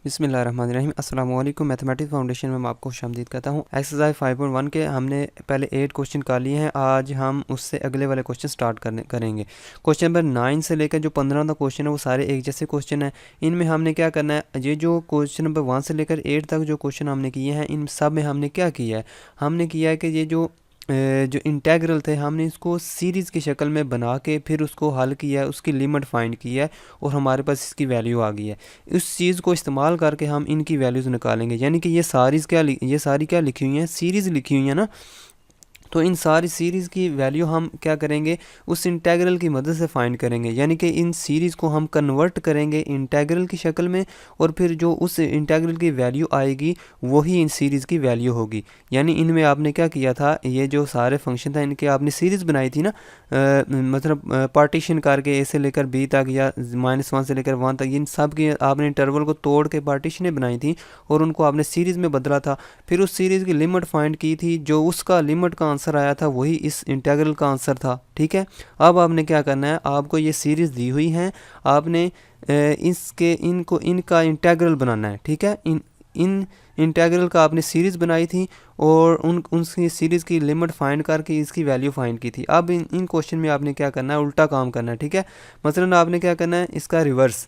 बिस्मिल्लाहिर्रहमानिर्रहीम। अस्सलाम वालेकुम। मैथमेटिक्स फाउंडेशन में मैं आपको खुशामदीद कहता हूँ। एक्सरसाइज 5.1 के हमने पहले 8 क्वेश्चन कर लिए हैं। आज हम उससे अगले वाले क्वेश्चन स्टार्ट करेंगे। क्वेश्चन नंबर 9 से लेकर जो 15 तक क्वेश्चन है वो सारे एक जैसे क्वेश्चन हैं। इनमें हमने क्या करना है, ये जो क्वेश्चन नंबर 1 से लेकर 8 तक जो क्वेश्चन हमने किए हैं, इन सब में हमने क्या किया है, हमने किया है कि ये जो इंटेग्रल थे हमने इसको सीरीज़ की शक्ल में बना के फिर उसको हल किया है, उसकी लिमिट फाइंड की है और हमारे पास इसकी वैल्यू आ गई है। इस चीज़ को इस्तेमाल करके हम इनकी वैल्यूज़ निकालेंगे। यानी कि ये सारी क्या लिखी हुई हैं, सीरीज़ लिखी हुई है ना। तो इन सारी सीरीज़ की वैल्यू हम क्या करेंगे, उस इंटेग्रल की मदद से फाइंड करेंगे। यानी कि इन सीरीज़ को हम कन्वर्ट करेंगे इंटेग्रल की शक्ल में और फिर जो उस इंटेग्रल की वैल्यू आएगी वही इन सीरीज़ की वैल्यू होगी। यानी इनमें आपने क्या किया था, ये जो सारे फंक्शन था इनके आपने सीरीज़ बनाई थी ना, मतलब पार्टीशन करके ए से लेकर बी तक या -1 से लेकर 1 तक, इन सब की आपने इंटरवल को तोड़ के पार्टीशनें बनाई थी और उनको आपने सीरीज़ में बदला था। फिर उस सीरीज़ की लिमिट फाइंड की थी, जो उसका लिमिट का आंसर आया था वही इस इंटीग्रल का आंसर था। ठीक है, अब आपने क्या करना है, आपको ये सीरीज़ दी हुई है, आपने इनका इंटीग्रल बनाना है। ठीक है, इन इंटीग्रल का आपने सीरीज़ बनाई थी और उनकी सीरीज़ की लिमिट फाइंड करके इसकी वैल्यू फाइंड की थी। अब इन क्वेश्चन में आपने क्या करना है, उल्टा काम करना है। ठीक है, मसलन आपने क्या करना है, इसका रिवर्स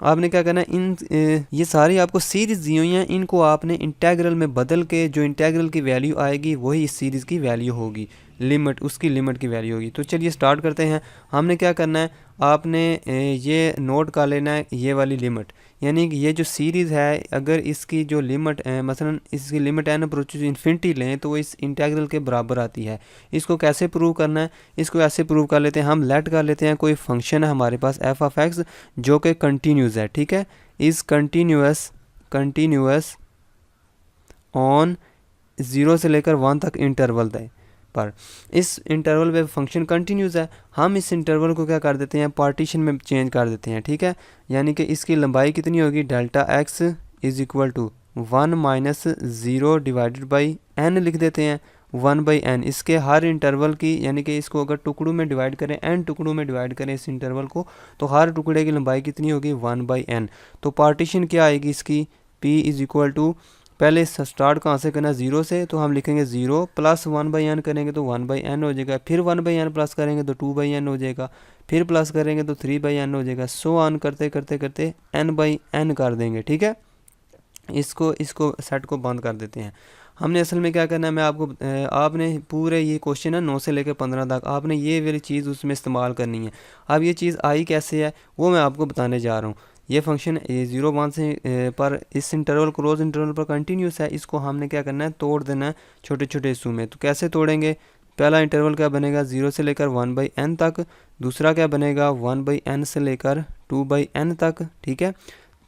आपने क्या करना है, ये सारी आपको सीरीज़ दी हुई हैं, इनको आपने इंटीग्रल में बदल के जो इंटीग्रल की वैल्यू आएगी वही इस सीरीज़ की वैल्यू होगी, उसकी लिमिट की वैल्यू होगी। तो चलिए स्टार्ट करते हैं। हमने क्या करना है, आपने ये नोट कर लेना है ये वाली लिमिट, यानी कि ये जो सीरीज़ है अगर इसकी जो लिमिट मसलन इसकी लिमिट n अप्रोचेस इन्फिनिटी लें तो वो इस इंटीग्रल के बराबर आती है। इसको कैसे प्रूव करना है, इसको ऐसे प्रूव कर लेते हैं, हम लेट कर लेते हैं कोई फंक्शन है हमारे पास f(x) जो कि कंटिन्यूस है। ठीक है, इज़ कंटिन्यूस ऑन 0 से लेकर 1 तक इंटरवल पर। इस इंटरवल पे फंक्शन कंटिन्यूस है, हम इस इंटरवल को क्या कर देते हैं, पार्टीशन में चेंज कर देते हैं। ठीक है, यानी कि इसकी लंबाई कितनी होगी, delta x is equal to 1 - 0 divided by n लिख देते हैं, 1/n। इसके हर इंटरवल की, यानी कि इसको अगर टुकड़ों में डिवाइड करें, n टुकड़ों में डिवाइड करें इस इंटरवल को, तो हर टुकड़े की लंबाई कितनी होगी, 1/n। तो पार्टीशन क्या आएगी इसकी, p इज़ इक्वल टू, पहले स्टार्ट कहाँ से करना, 0 से, तो हम लिखेंगे 0 प्लस 1/n करेंगे तो 1/n हो जाएगा, फिर 1/n प्लस करेंगे तो 2/n हो जाएगा, फिर प्लस करेंगे तो 3/n हो जाएगा, सो ऑन करते करते करते n/n कर देंगे। ठीक है, इसको सेट को बंद कर देते हैं। हमने असल में क्या करना है, आपने पूरे ये क्वेश्चन है 9 से लेकर 15 तक, आपने ये वाली चीज़ उसमें इस्तेमाल करनी है। अब ये चीज़ आई कैसे है वो मैं आपको बताने जा रहा हूँ। ये फंक्शन 0 1 से पर इस इंटरवल क्लोज इंटरवल पर कंटिन्यूस है, इसको हमने क्या करना है, तोड़ देना है छोटे छोटे हिस्सों में। तो कैसे तोड़ेंगे, पहला इंटरवल क्या बनेगा, 0 से लेकर 1/n तक, दूसरा क्या बनेगा 1/n से लेकर 2/n तक। ठीक है,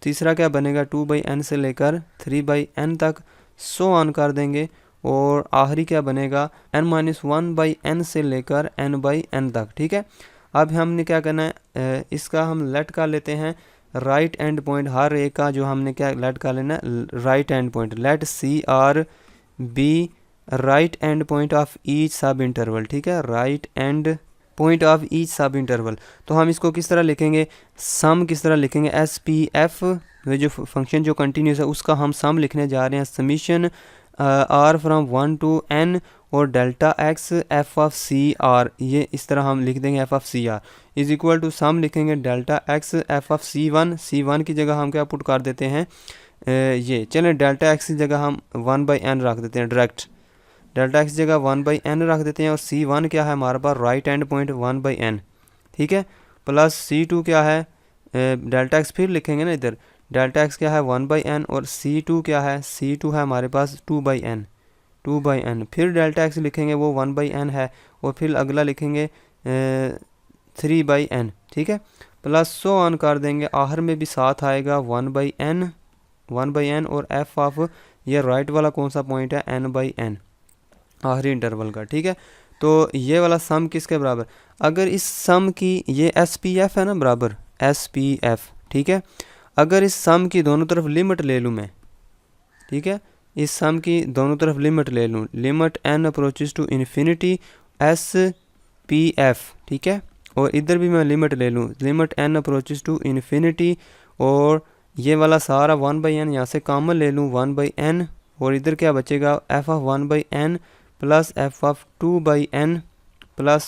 तीसरा क्या बनेगा 2/n से लेकर 3/n तक, सो ऑन कर देंगे, और आखिरी क्या बनेगा n-1/n से लेकर n/n तक। ठीक है, अब हमने क्या करना है, इसका हम लेट कर लेते हैं राइट एंड पॉइंट, हर एक का जो हमने क्या लेट कर लेना, right end point, let CR be right end point of each sub interval. ठीक है, right end point of each sub interval. तो हम इसको किस तरह लिखेंगे, सम किस तरह लिखेंगे, SPF, वो जो फंक्शन जो कंटिन्यूस है उसका हम सम लिखने जा रहे हैं, summation r from 1 to n और डेल्टा x f(c(r), ये इस तरह हम लिख देंगे f(c(r) is equal to some लिखेंगे डेल्टा x f(c1) की जगह हम क्या पुट कर देते हैं, ये चलें डेल्टा x की जगह हम 1/n रख देते हैं, डायरेक्ट डेल्टा x की जगह 1/n रख देते हैं, और c1 क्या है हमारे पास, राइट एंड पॉइंट 1/n। ठीक है, प्लस c2 क्या है, डेल्टा x फिर लिखेंगे ना इधर, डेल्टा x क्या है 1/n, और c2 क्या है, c2 है हमारे पास 2/n, फिर डेल्टा x लिखेंगे वो 1/n है, और फिर अगला लिखेंगे 3/n। ठीक है, प्लस सो ऑन कर देंगे, आखिर में भी साथ आएगा 1/n, और f ऑफ ये राइट वाला कौन सा पॉइंट है, n/n आखिरी इंटरवल का। ठीक है, तो ये वाला सम किसके बराबर, अगर इस सम की ये SPF है ना बराबर, SPF। ठीक है, अगर इस सम की दोनों तरफ लिमिट ले लूँ मैं, ठीक है, इस सम की दोनों तरफ लिमिट ले लूँ, limit n approaches to infinity SPF। ठीक है, और इधर भी मैं लिमिट ले लूँ, limit n approaches to infinity और ये वाला सारा 1/n यहाँ से कॉमन ले लूँ 1/n, और इधर क्या बचेगा f of 1/n plus f of 2/n plus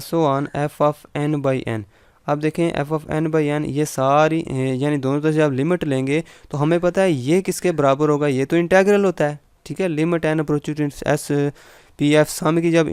so on f of n/n। अब देखें f ऑफ n/n ये सारी यानी दोनों तरफ से आप लिमिट लेंगे तो हमें पता है ये किसके बराबर होगा, ये तो इंटेग्रल होता है, ठीक है। Limit n approaches to S P F sum की जब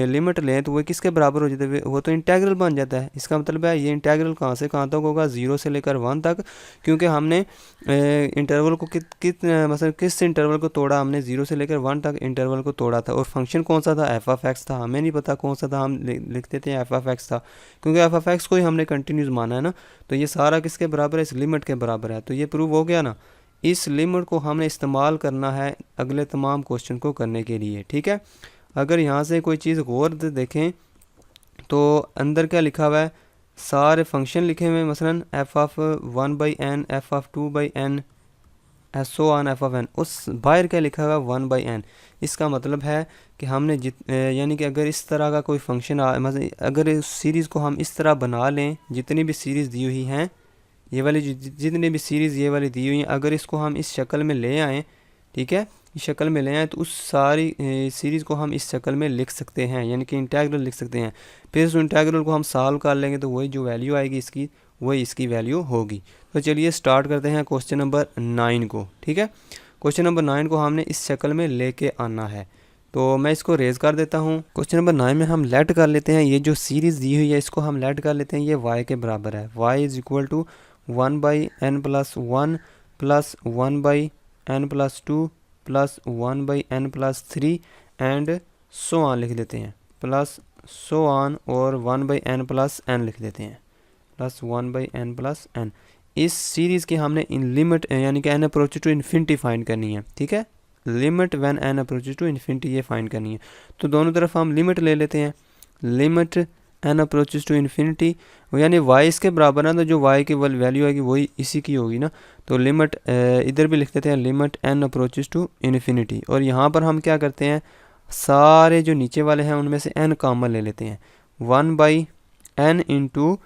लिमिट लें तो वो किसके बराबर हो जाता है, वो तो इंटेग्रल बन जाता है। इसका मतलब है ये इंटेग्रल कहाँ से कहाँ तक होगा, 0 से लेकर 1 तक, क्योंकि हमने इंटरवल को मतलब किस इंटरवल को तोड़ा, हमने 0 से लेकर 1 तक इंटरवल को तोड़ा था। और फंक्शन कौन सा था, एफ ऑफ एक्स था। हमें नहीं पता कौन सा था, हम लिखते थे एफ ऑफ एक्स था, क्योंकि एफ ऑफ एक्स को ही हमने कंटिन्यूस माना है ना। तो ये सारा किसके बराबर है, इस लिमिट के बराबर है। तो ये प्रूव हो गया ना। इस लिमिट को हमने इस्तेमाल करना है अगले तमाम क्वेश्चन को करने के लिए, ठीक है। अगर यहाँ से कोई चीज़ गौर से देखें तो अंदर क्या लिखा हुआ है, सारे फंक्शन लिखे हुए हैं, मसलन f of 1/n, f of 2/n, so on f of n. उस बाहर क्या लिखा हुआ है 1/n। इसका मतलब है कि हमने यानी कि अगर इस तरह का कोई फंक्शन मतलब अगर इस सीरीज़ को हम इस तरह बना लें, जितनी भी सीरीज़ दी हुई हैं ये वाली, जितनी भी सीरीज़ ये वाली दी हुई हैं, अगर इसको हम इस शक्ल में ले आएँ, ठीक है, इस शक्ल में ले आएँ, तो उस सारी सीरीज़ को हम इस शक्ल में लिख सकते हैं, यानी कि इंटेग्रल लिख सकते हैं। फिर उस इंटेग्रल को हम सॉल्व कर लेंगे तो वही जो वैल्यू आएगी इसकी, वही इसकी वैल्यू होगी। तो चलिए स्टार्ट करते हैं क्वेश्चन नंबर 9 को, ठीक है। क्वेश्चन नंबर 9 को हमने इस शक्ल में लेके आना है, तो मैं इसको रेज कर देता हूँ। क्वेश्चन नंबर 9 में हम लेट कर लेते हैं, ये जो सीरीज़ दी हुई है इसको हम लेट कर लेते हैं, ये y के बराबर है। y is equal to 1/n plus 1 plus 1/n plus 2 plus 1/n plus 3 and so on लिख देते हैं, प्लस सो ऑन, और 1/n प्लस n लिख देते हैं, प्लस 1/n प्लस n। इस सीरीज़ की हमने इन लिमिट यानी कि n approach to infinity find करनी है, ठीक है। Limit when n approaches to infinity ये फाइंड करनी है। तो दोनों तरफ हम लिमिट ले लेते हैं, limit n approaches to infinity, यानी y इसके बराबर है, तो जो y की वैल्यू आएगी वही इसी की होगी ना। तो लिमिट इधर भी लिख देते हैं limit n approaches to infinity, और यहाँ पर हम क्या करते हैं, सारे जो नीचे वाले हैं उनमें से n कॉमन ले लेते हैं। 1/n इंटू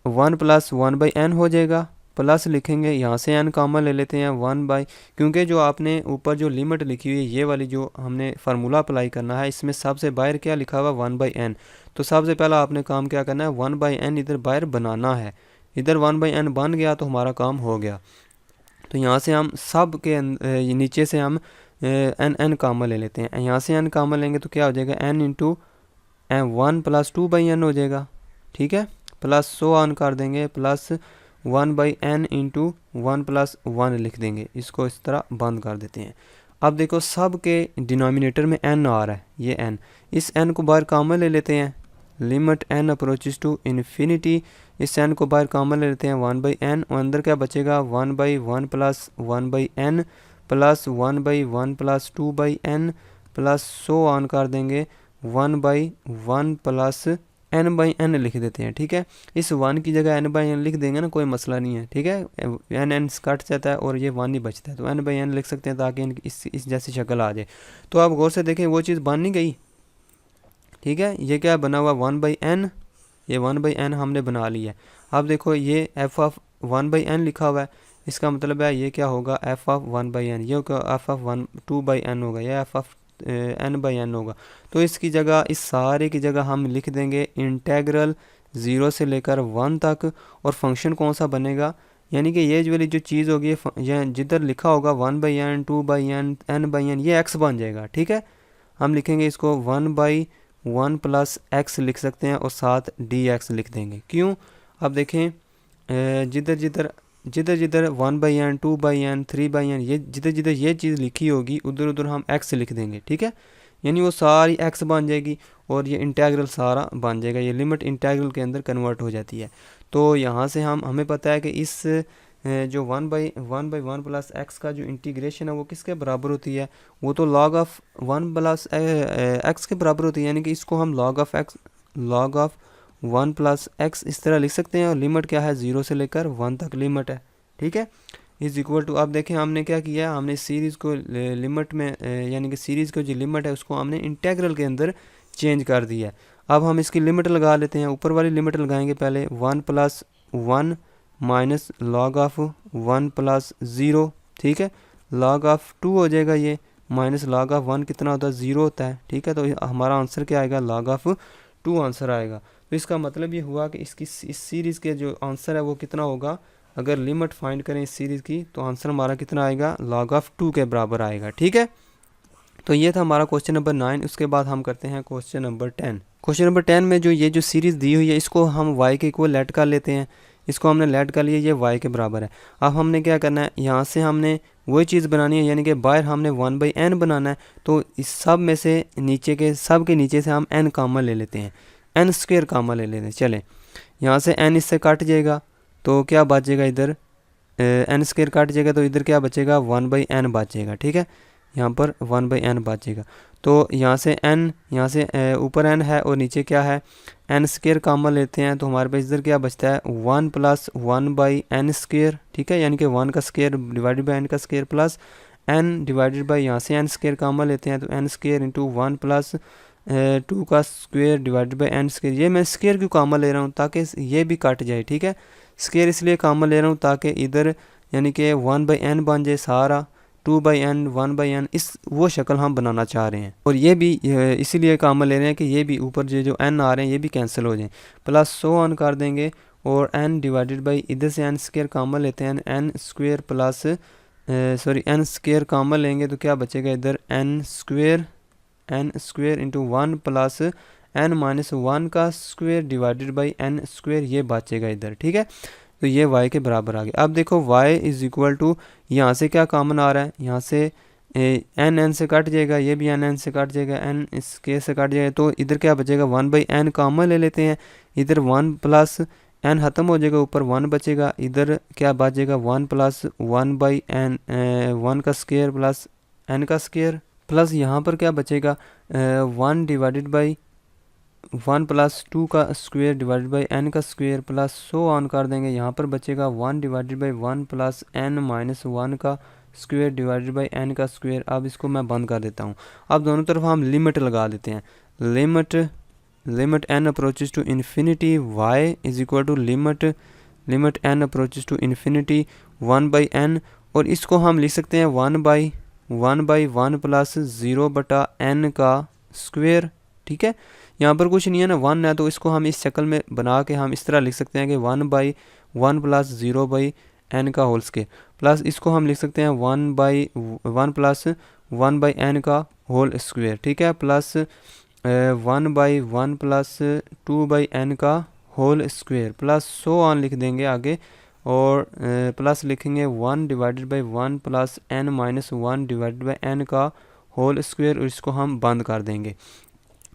1 प्लस 1/n हो जाएगा, प्लस लिखेंगे, यहाँ से n कॉमन ले लेते हैं 1 क्योंकि जो आपने ऊपर जो लिमिट लिखी हुई है ये वाली जो हमने फार्मूला अप्लाई करना है, इसमें सबसे बाहर क्या लिखा हुआ 1/n। तो सबसे पहला आपने काम क्या करना है, 1/n इधर बाहर बनाना है। इधर 1/n बन गया तो हमारा काम हो गया। तो यहाँ से हम सब के नीचे से हम n कॉमन ले लेते हैं। यहाँ से n कॉमन लेंगे तो क्या हो जाएगा, n इंटू 1 प्लस 2/n हो जाएगा, ठीक है। प्लस सो ऑन कर देंगे, प्लस 1/n इंटू 1 प्लस 1 लिख देंगे, इसको इस तरह बंद कर देते हैं। अब देखो सब के डिनोमिनेटर में n आ रहा है, ये n, इस n को बाहर कॉमन ले लेते हैं, limit n approaches to infinity, इस n को बाहर कॉमन ले लेते हैं 1/n, और अंदर क्या बचेगा 1/1 plus 1/n plus 1/1 plus 2/n plus so on कर देंगे 1/1 प्लस n/n लिख देते हैं, ठीक है। इस 1 की जगह n/n लिख देंगे ना, कोई मसला नहीं है, ठीक है। n कट जाता है और ये 1 ही बचता है, तो n/n लिख सकते हैं ताकि इस जैसी शक्ल आ जाए। तो आप गौर से देखें वो चीज़ बन नहीं गई, ठीक है। ये क्या बना हुआ 1/n, ये 1/n हमने बना लिया है। अब देखो ये f ऑफ 1/n लिखा हुआ है, इसका मतलब है ये क्या होगा f ऑफ 1/n, ये f ऑफ 2/n होगा, या f ऑफ n/n होगा। तो इसकी जगह, इस सारे की जगह हम लिख देंगे इंटेग्रल 0 से लेकर 1 तक, और फंक्शन कौन सा बनेगा, यानी कि ये वाली जो चीज़ होगी जिधर लिखा होगा 1/n 2/n n/n ये x बन जाएगा, ठीक है। हम लिखेंगे इसको 1/1 प्लस x लिख सकते हैं, और साथ dx लिख देंगे। क्यों, अब देखें जिधर जिधर 1/n 2/n 3/n ये जिधर जिधर ये चीज़ लिखी होगी उधर उधर हम x लिख देंगे, ठीक है। यानी वो सारी x बन जाएगी और ये इंटेग्रल सारा बन जाएगा, ये लिमिट इंटेग्रल के अंदर कन्वर्ट हो जाती है। तो यहाँ से हमें पता है कि इस जो 1/1 प्लस x का जो इंटीग्रेशन है वो किसके बराबर होती है, वो तो log ऑफ 1 प्लस x के बराबर होती है, यानी कि इसको हम log ऑफ 1 प्लस एक्स इस तरह लिख सकते हैं, और लिमिट क्या है 0 से लेकर 1 तक लिमिट है, ठीक है। इज इक्वल टू, अब देखें हमने क्या किया, हमने सीरीज़ को लिमिट में यानी कि सीरीज़ को जो लिमिट है उसको हमने इंटेग्रल के अंदर चेंज कर दिया है। अब हम इसकी लिमिट लगा लेते हैं, ऊपर वाली लिमिट लगाएंगे पहले 1 plus 1 minus log of 1 plus 0, ठीक है। लॉग ऑफ 2 हो जाएगा ये, माइनस लॉग ऑफ 1 कितना होता है, 0 होता है, ठीक है। तो हमारा आंसर क्या आएगा, लॉग ऑफ 2 आंसर आएगा। तो इसका मतलब ये हुआ कि इस सीरीज़ के जो आंसर है वो कितना होगा, अगर लिमिट फाइंड करें इस सीरीज़ की तो आंसर हमारा कितना आएगा, लॉग ऑफ 2 के बराबर आएगा, ठीक है। तो ये था हमारा क्वेश्चन नंबर 9। उसके बाद हम करते हैं क्वेश्चन नंबर 10। क्वेश्चन नंबर 10 में जो सीरीज़ दी हुई है इसको हम y के इक्वल लेट कर लेते हैं। इसको हमने लेट कर लिया, ये y के बराबर है। अब हमने क्या करना है, यहाँ से हमने वही चीज़ बनानी है, यानी कि बाहर हमने 1/n बनाना है। तो इस सब में से नीचे के सब के नीचे से हम n कॉमन ले लेते हैं, n स्क्वायर कॉमन ले लेते हैं। चले, यहाँ से n इससे कट जाएगा तो क्या बचेगा, इधर n स्क्वायर कट जाएगा तो इधर क्या बचेगा, 1/n बचेगा, ठीक है। यहाँ पर 1/n बचेगा। तो यहाँ से n, यहाँ से ऊपर n है और नीचे क्या है, n स्क्वायर कॉमन लेते हैं तो हमारे पास इधर क्या बचता है, 1 प्लस 1/n स्क्वायर, ठीक है। यानी कि 1 का स्क्वायर डिवाइडेड बाई n का square plus n divided by, यहाँ से n स्क्वायर कॉमन लेते हैं तो n स्क्वायर इंटू 1 प्लस 2 का square divided by n square. ये मैं स्क्वायर क्यों कॉमन ले रहा हूँ, ताकि ये भी कट जाए, ठीक है। स्क्वायर इसलिए कॉमन ले रहा हूँ ताकि इधर यानी कि 1/n बन जाए सारा, 2/n 1/n, इस वो शक्ल हम बनाना चाह रहे हैं। और ये भी इसीलिए कॉमन ले रहे हैं कि ये भी ऊपर जो n आ रहे हैं ये भी कैंसिल हो जाएं, प्लस सो ऑन कर देंगे और n डिवाइडेड बाई, इधर से n स्क्वायर कॉमन लेते हैं, n square plus n square common लेंगे तो क्या बचेगा, इधर n square into 1 plus n minus 1 का square divided by n square, ये बचेगा इधर, ठीक है। तो ये y के बराबर आ गया। अब देखो y इज़ इक्वल टू, यहाँ से क्या कॉमन आ रहा है, यहाँ से n से कट जाएगा, ये भी n से कट जाएगा, n इसके से कट जाएगा, तो इधर क्या बचेगा, 1/n कॉमन ले लेते हैं। इधर 1 प्लस n ख़त्म हो जाएगा, ऊपर 1 बचेगा, इधर क्या बचेगा, 1 प्लस 1/n 1 का स्क्वायर प्लस n का स्क्वायर, प्लस यहाँ पर क्या बचेगा, 1 डिवाइडेड बाई 1 प्लस 2 का स्क्वायर डिवाइडेड बाई n का स्क्वायर, प्लस सो ऑन कर देंगे। यहाँ पर बचेगा 1 divided by 1 plus n minus 1 का स्क्वायर डिवाइडेड बाई n का स्क्वायर। अब इसको मैं बंद कर देता हूँ। अब दोनों तरफ हम लिमिट लगा देते हैं, limit n approaches to infinity y is equal to limit n approaches to infinity 1/n, और इसको हम लिख सकते हैं 1/1 प्लस 0/n का स्क्वायर, ठीक है। यहाँ पर कुछ नहीं है ना, 1 है, तो इसको हम इस शक्ल में बना के हम इस तरह लिख सकते हैं कि 1/1 प्लस 0/n का होल स्क्वायर, प्लस इसको हम लिख सकते हैं 1/1 प्लस 1/n का होल स्क्वायर, ठीक है, प्लस 1/1 प्लस 2/n का whole square, plus so on लिख देंगे आगे, और प्लस लिखेंगे 1 divided by 1 plus n minus 1 divided by n का होल स्क्वायर, और इसको हम बंद कर देंगे।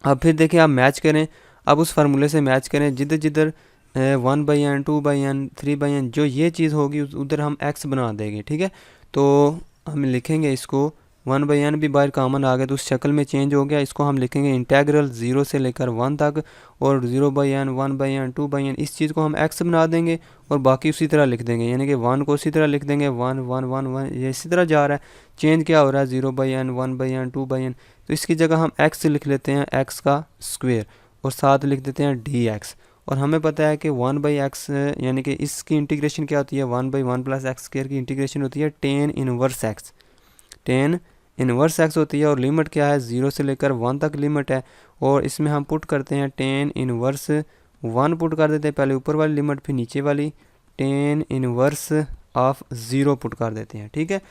अब फिर देखिए आप मैच करें, अब उस फार्मूले से मैच करें, जिधर जिधर 1/n 2/n 3/n जो ये चीज़ होगी उधर हम x बना देंगे, ठीक है। तो हम लिखेंगे इसको 1/n भी बाहर कॉमन आ गया तो उस शक्ल में चेंज हो गया, इसको हम लिखेंगे इंटेग्रल 0 से लेकर 1 तक, और 0/n 1/n 2/n इस चीज़ को हम x बना देंगे और बाकी उसी तरह लिख देंगे, यानी कि 1 को उसी तरह लिख देंगे, 1 1 1 1 ये इसी तरह जा रहा है। चेंज क्या हो रहा है, 0/n 1/n 2/n, तो इसकी जगह हम x लिख लेते हैं, x का स्क्वायर, और साथ लिख देते हैं dx। और हमें पता है कि 1/x यानी कि इसकी इंटीग्रेशन क्या होती है, 1/1 प्लस एक्स स्क्वायर की इंटीग्रेशन होती है tan इनवर्स x होती है, और लिमिट क्या है, 0 से लेकर 1 तक लिमिट है, और इसमें हम पुट करते हैं tan इनवर्स 1 पुट कर देते हैं, पहले ऊपर वाली लिमिट फिर नीचे वाली tan इनवर्स ऑफ 0 पुट कर देते हैं, ठीक है।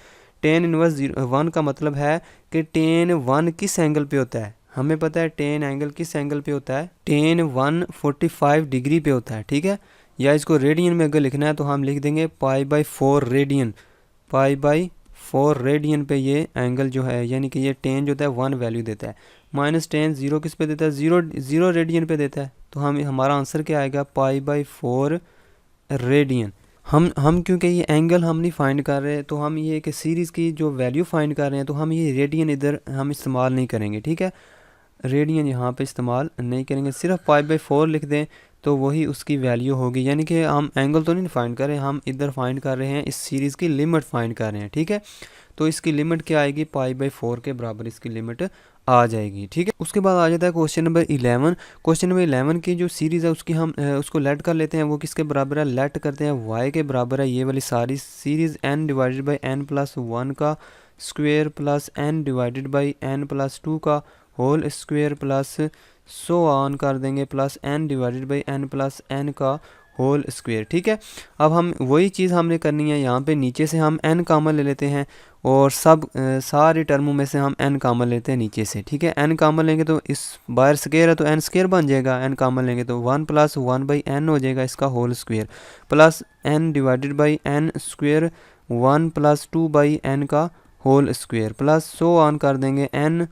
tan इनवर्स 1 का मतलब है कि tan 1 किस एंगल पे होता है, हमें पता है tan एंगल किस एंगल पे होता है, tan 145 डिग्री पे होता है, ठीक है। या इसको रेडियन में अगर लिखना है तो हम लिख देंगे π/4 रेडियन, π/4 रेडियन पे ये एंगल जो है, यानी कि ये tan जो होता है 1 वैल्यू देता है, माइनस tan 0 किस पे देता है, 0 रेडियन पे देता है। तो हमारा आंसर क्या आएगा, π/4 रेडियन। हम क्योंकि ये एंगल हम नहीं फाइंड कर रहे, तो हम ये कि सीरीज़ की जो वैल्यू फाइंड कर रहे हैं, तो हम ये रेडियन इधर हम इस्तेमाल नहीं करेंगे, ठीक है। रेडियन यहाँ पे इस्तेमाल नहीं करेंगे, सिर्फ π/4 लिख दें तो वही उसकी वैल्यू होगी, यानी कि हम एंगल तो नहीं फाइंड कर रहे हैं, हम इधर फाइंड कर रहे हैं, इस सीरीज़ की लिमिट फाइंड कर रहे हैं, ठीक है। तो इसकी लिमिट क्या आएगी, π/4 के बराबर इसकी लिमिट आ जाएगी। ठीक है, उसके बाद आ जाता है क्वेश्चन नंबर 11। क्वेश्चन नंबर 11 की जो सीरीज़ है उसकी हम उसको लेट कर लेते हैं। वो किसके बराबर है, लेट करते हैं y के बराबर है ये वाली सारी series n divided by n plus 1 का square plus n divided by n plus 2 का whole square plus so on कर देंगे plus n divided by n plus n का होल स्क्वेयर। ठीक है, अब हम वही चीज़ हमने करनी है, यहाँ पे नीचे से हम n कामन ले लेते हैं और सब सारी टर्मों में से हम n कामन लेते हैं नीचे से। ठीक है, n कामन लेंगे तो इस बाहर स्क्वेयर है तो n स्क्वेयर बन जाएगा, n कामन लेंगे तो 1 प्लस 1 बाई n हो जाएगा इसका whole square plus n divided by n square 1 plus 2 by n का whole square plus so on कर देंगे n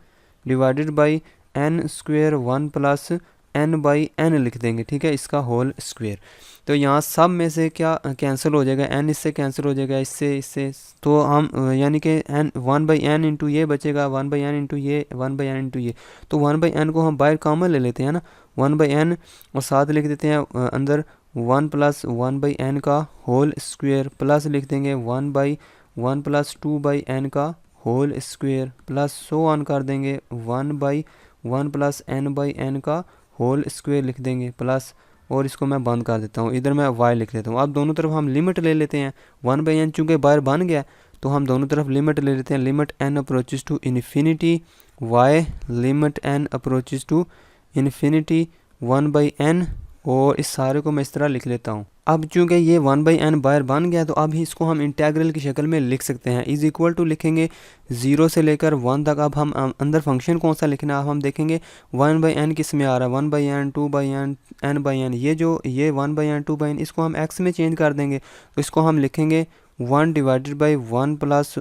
divided by n square 1 plus n by n लिख देंगे। ठीक है, इसका होल स्क्वेयर। तो यहाँ सब में से क्या कैंसिल हो जाएगा, n इससे कैंसिल हो जाएगा, इससे तो हम यानी कि n 1 बाई n इंटू ये बचेगा, 1 बाई n इंटू ये, 1 बाई n इंटू ये। तो 1 बाई n को हम बाहर कॉमन ले लेते हैं ना, 1 बाई n और साथ लिख देते हैं अंदर 1 प्लस 1 बाई n का होल स्क्वेयर प्लस लिख देंगे 1 बाई 1 प्लस 2 बाई n का whole square plus so on कर देंगे 1 by 1 plus n by n का होल स्क्वेयर लिख देंगे प्लस, और इसको मैं बंद कर देता हूँ, इधर मैं y लिख लेता हूँ। अब दोनों तरफ हम लिमिट ले लेते हैं, 1 बाई n चूँकि बाहर बन गया तो हम दोनों तरफ लिमिट ले लेते हैं। Limit n approaches to infinity y, limit n approaches to infinity 1 by n, और इस सारे को मैं इस तरह लिख लेता हूँ। अब चूँकि ये 1 बाई n बाहर बन गया तो अब इसको हम इंटेग्रल की शक्ल में लिख सकते हैं। इज़ इक्वल टू लिखेंगे 0 से लेकर 1 तक। अब हम अंदर फंक्शन कौन सा लिखना है, अब हम देखेंगे 1 बाई n किस में आ रहा है, 1 by n, 2 by n, n by n। ये 1 बाई n, 2 बाई n इसको हम x में चेंज कर देंगे, तो इसको हम लिखेंगे 1 डिवाइडेड बाई 1 प्लस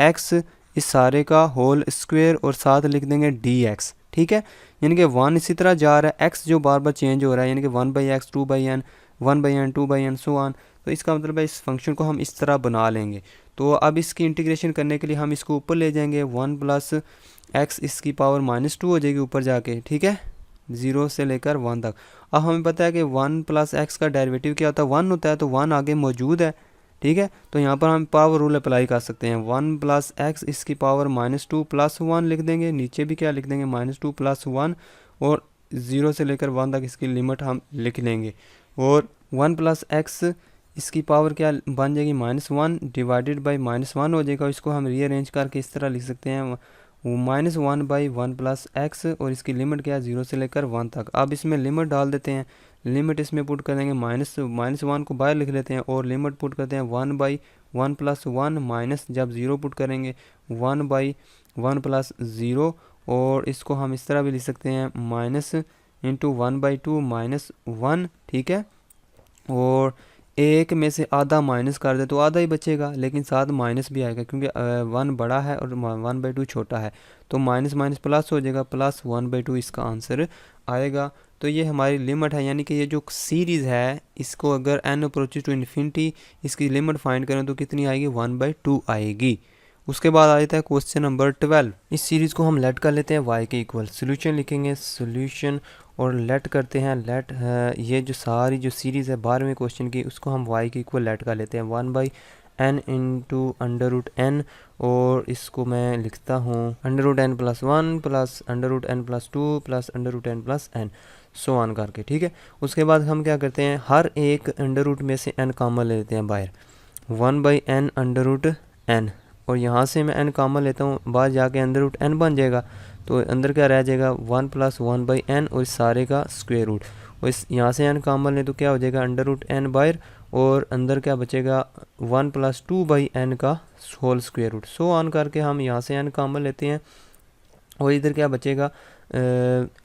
x इस सारे का होल स्क्वेयर और साथ लिख देंगे dx। ठीक है, यानी कि 1 इसी तरह जा रहा है, x जो बार बार चेंज हो रहा है, यानी कि 1 by x, 2 by n, 1 by n, 2 by n so on. तो इसका मतलब है इस फंक्शन को हम इस तरह बना लेंगे। तो अब इसकी इंटीग्रेशन करने के लिए हम इसको ऊपर ले जाएंगे, 1 प्लस एक्स इसकी पावर -2 हो जाएगी ऊपर जाके। ठीक है, 0 से लेकर 1 तक। अब हमें पता है कि 1 प्लस एक्स का डेरिवेटिव क्या होता है, 1 होता है, तो 1 आगे मौजूद है। ठीक है, तो यहाँ पर हम पावर रूल अप्लाई कर सकते हैं, 1 प्लस एक्स इसकी पावर -2 प्लस 1 लिख देंगे, नीचे भी क्या लिख देंगे -2 प्लस 1, और 0 से लेकर 1 तक इसकी लिमिट हम लिख लेंगे। और 1 प्लस एक्स इसकी पावर क्या बन जाएगी, -1 डिवाइडेड बाई -1 हो जाएगा। इसको हम रीअरेंज करके इस तरह लिख सकते हैं, -1 बाई 1 प्लस एक्स, और इसकी लिमिट क्या है 0 से लेकर 1 तक। अब इसमें लिमिट डाल देते हैं, लिमिट इसमें पुट कर देंगे, -1 को बाहर लिख लेते हैं और लिमिट पुट करते हैं 1 बाई 1 प्लस 1 माइनस, जब 0 पुट करेंगे 1 बाई 1 प्लस 0, और इसको हम इस तरह भी लिख सकते हैं माइनस इंटू 1 बाई 2 माइनस 1। ठीक है, और एक में से आधा माइनस कर दे तो आधा ही बचेगा, लेकिन साथ माइनस भी आएगा क्योंकि 1 बड़ा है और 1 बाई 2 छोटा है, तो माइनस माइनस प्लस हो जाएगा, प्लस 1 बाई 2 इसका आंसर आएगा। तो ये हमारी लिमिट है, यानी कि ये जो सीरीज़ है इसको अगर n अप्रोचेस टू इन्फिनिटी इसकी लिमिट फाइंड करें तो कितनी आएगी, 1 बाई 2 आएगी। उसके बाद आ जाता है क्वेश्चन नंबर 12। इस सीरीज़ को हम लेट कर लेते हैं y के इक्वल, सोल्यूशन लिखेंगे, सोल्यूशन और लेट करते हैं। लेट ये जो सारी जो सीरीज़ है 12वें क्वेश्चन की उसको हम y के इक्वल लेट कर लेते हैं, 1 by n into under root n, और इसको मैं लिखता हूँ under root n plus 1 plus under root n plus 2 plus under root n plus n so on करके। ठीक है, उसके बाद हम क्या करते हैं, हर एक अंडर रूट में से n कॉमन ले लेते हैं बाहर, 1 by n under root n, और यहाँ से मैं n कॉमन लेता हूँ, बाहर जाके अंडर रूट n बन जाएगा, तो अंदर क्या रह जाएगा 1 प्लस 1 बाई n और इस सारे का स्क्वायर रूट, और इस यहाँ से n कॉमन लें तो क्या हो जाएगा अंडर रूट n बाहर, और अंदर क्या बचेगा 1 प्लस 2 बाई n का whole square root. So on करके हम यहाँ से n कॉमन लेते हैं, और इधर क्या बचेगा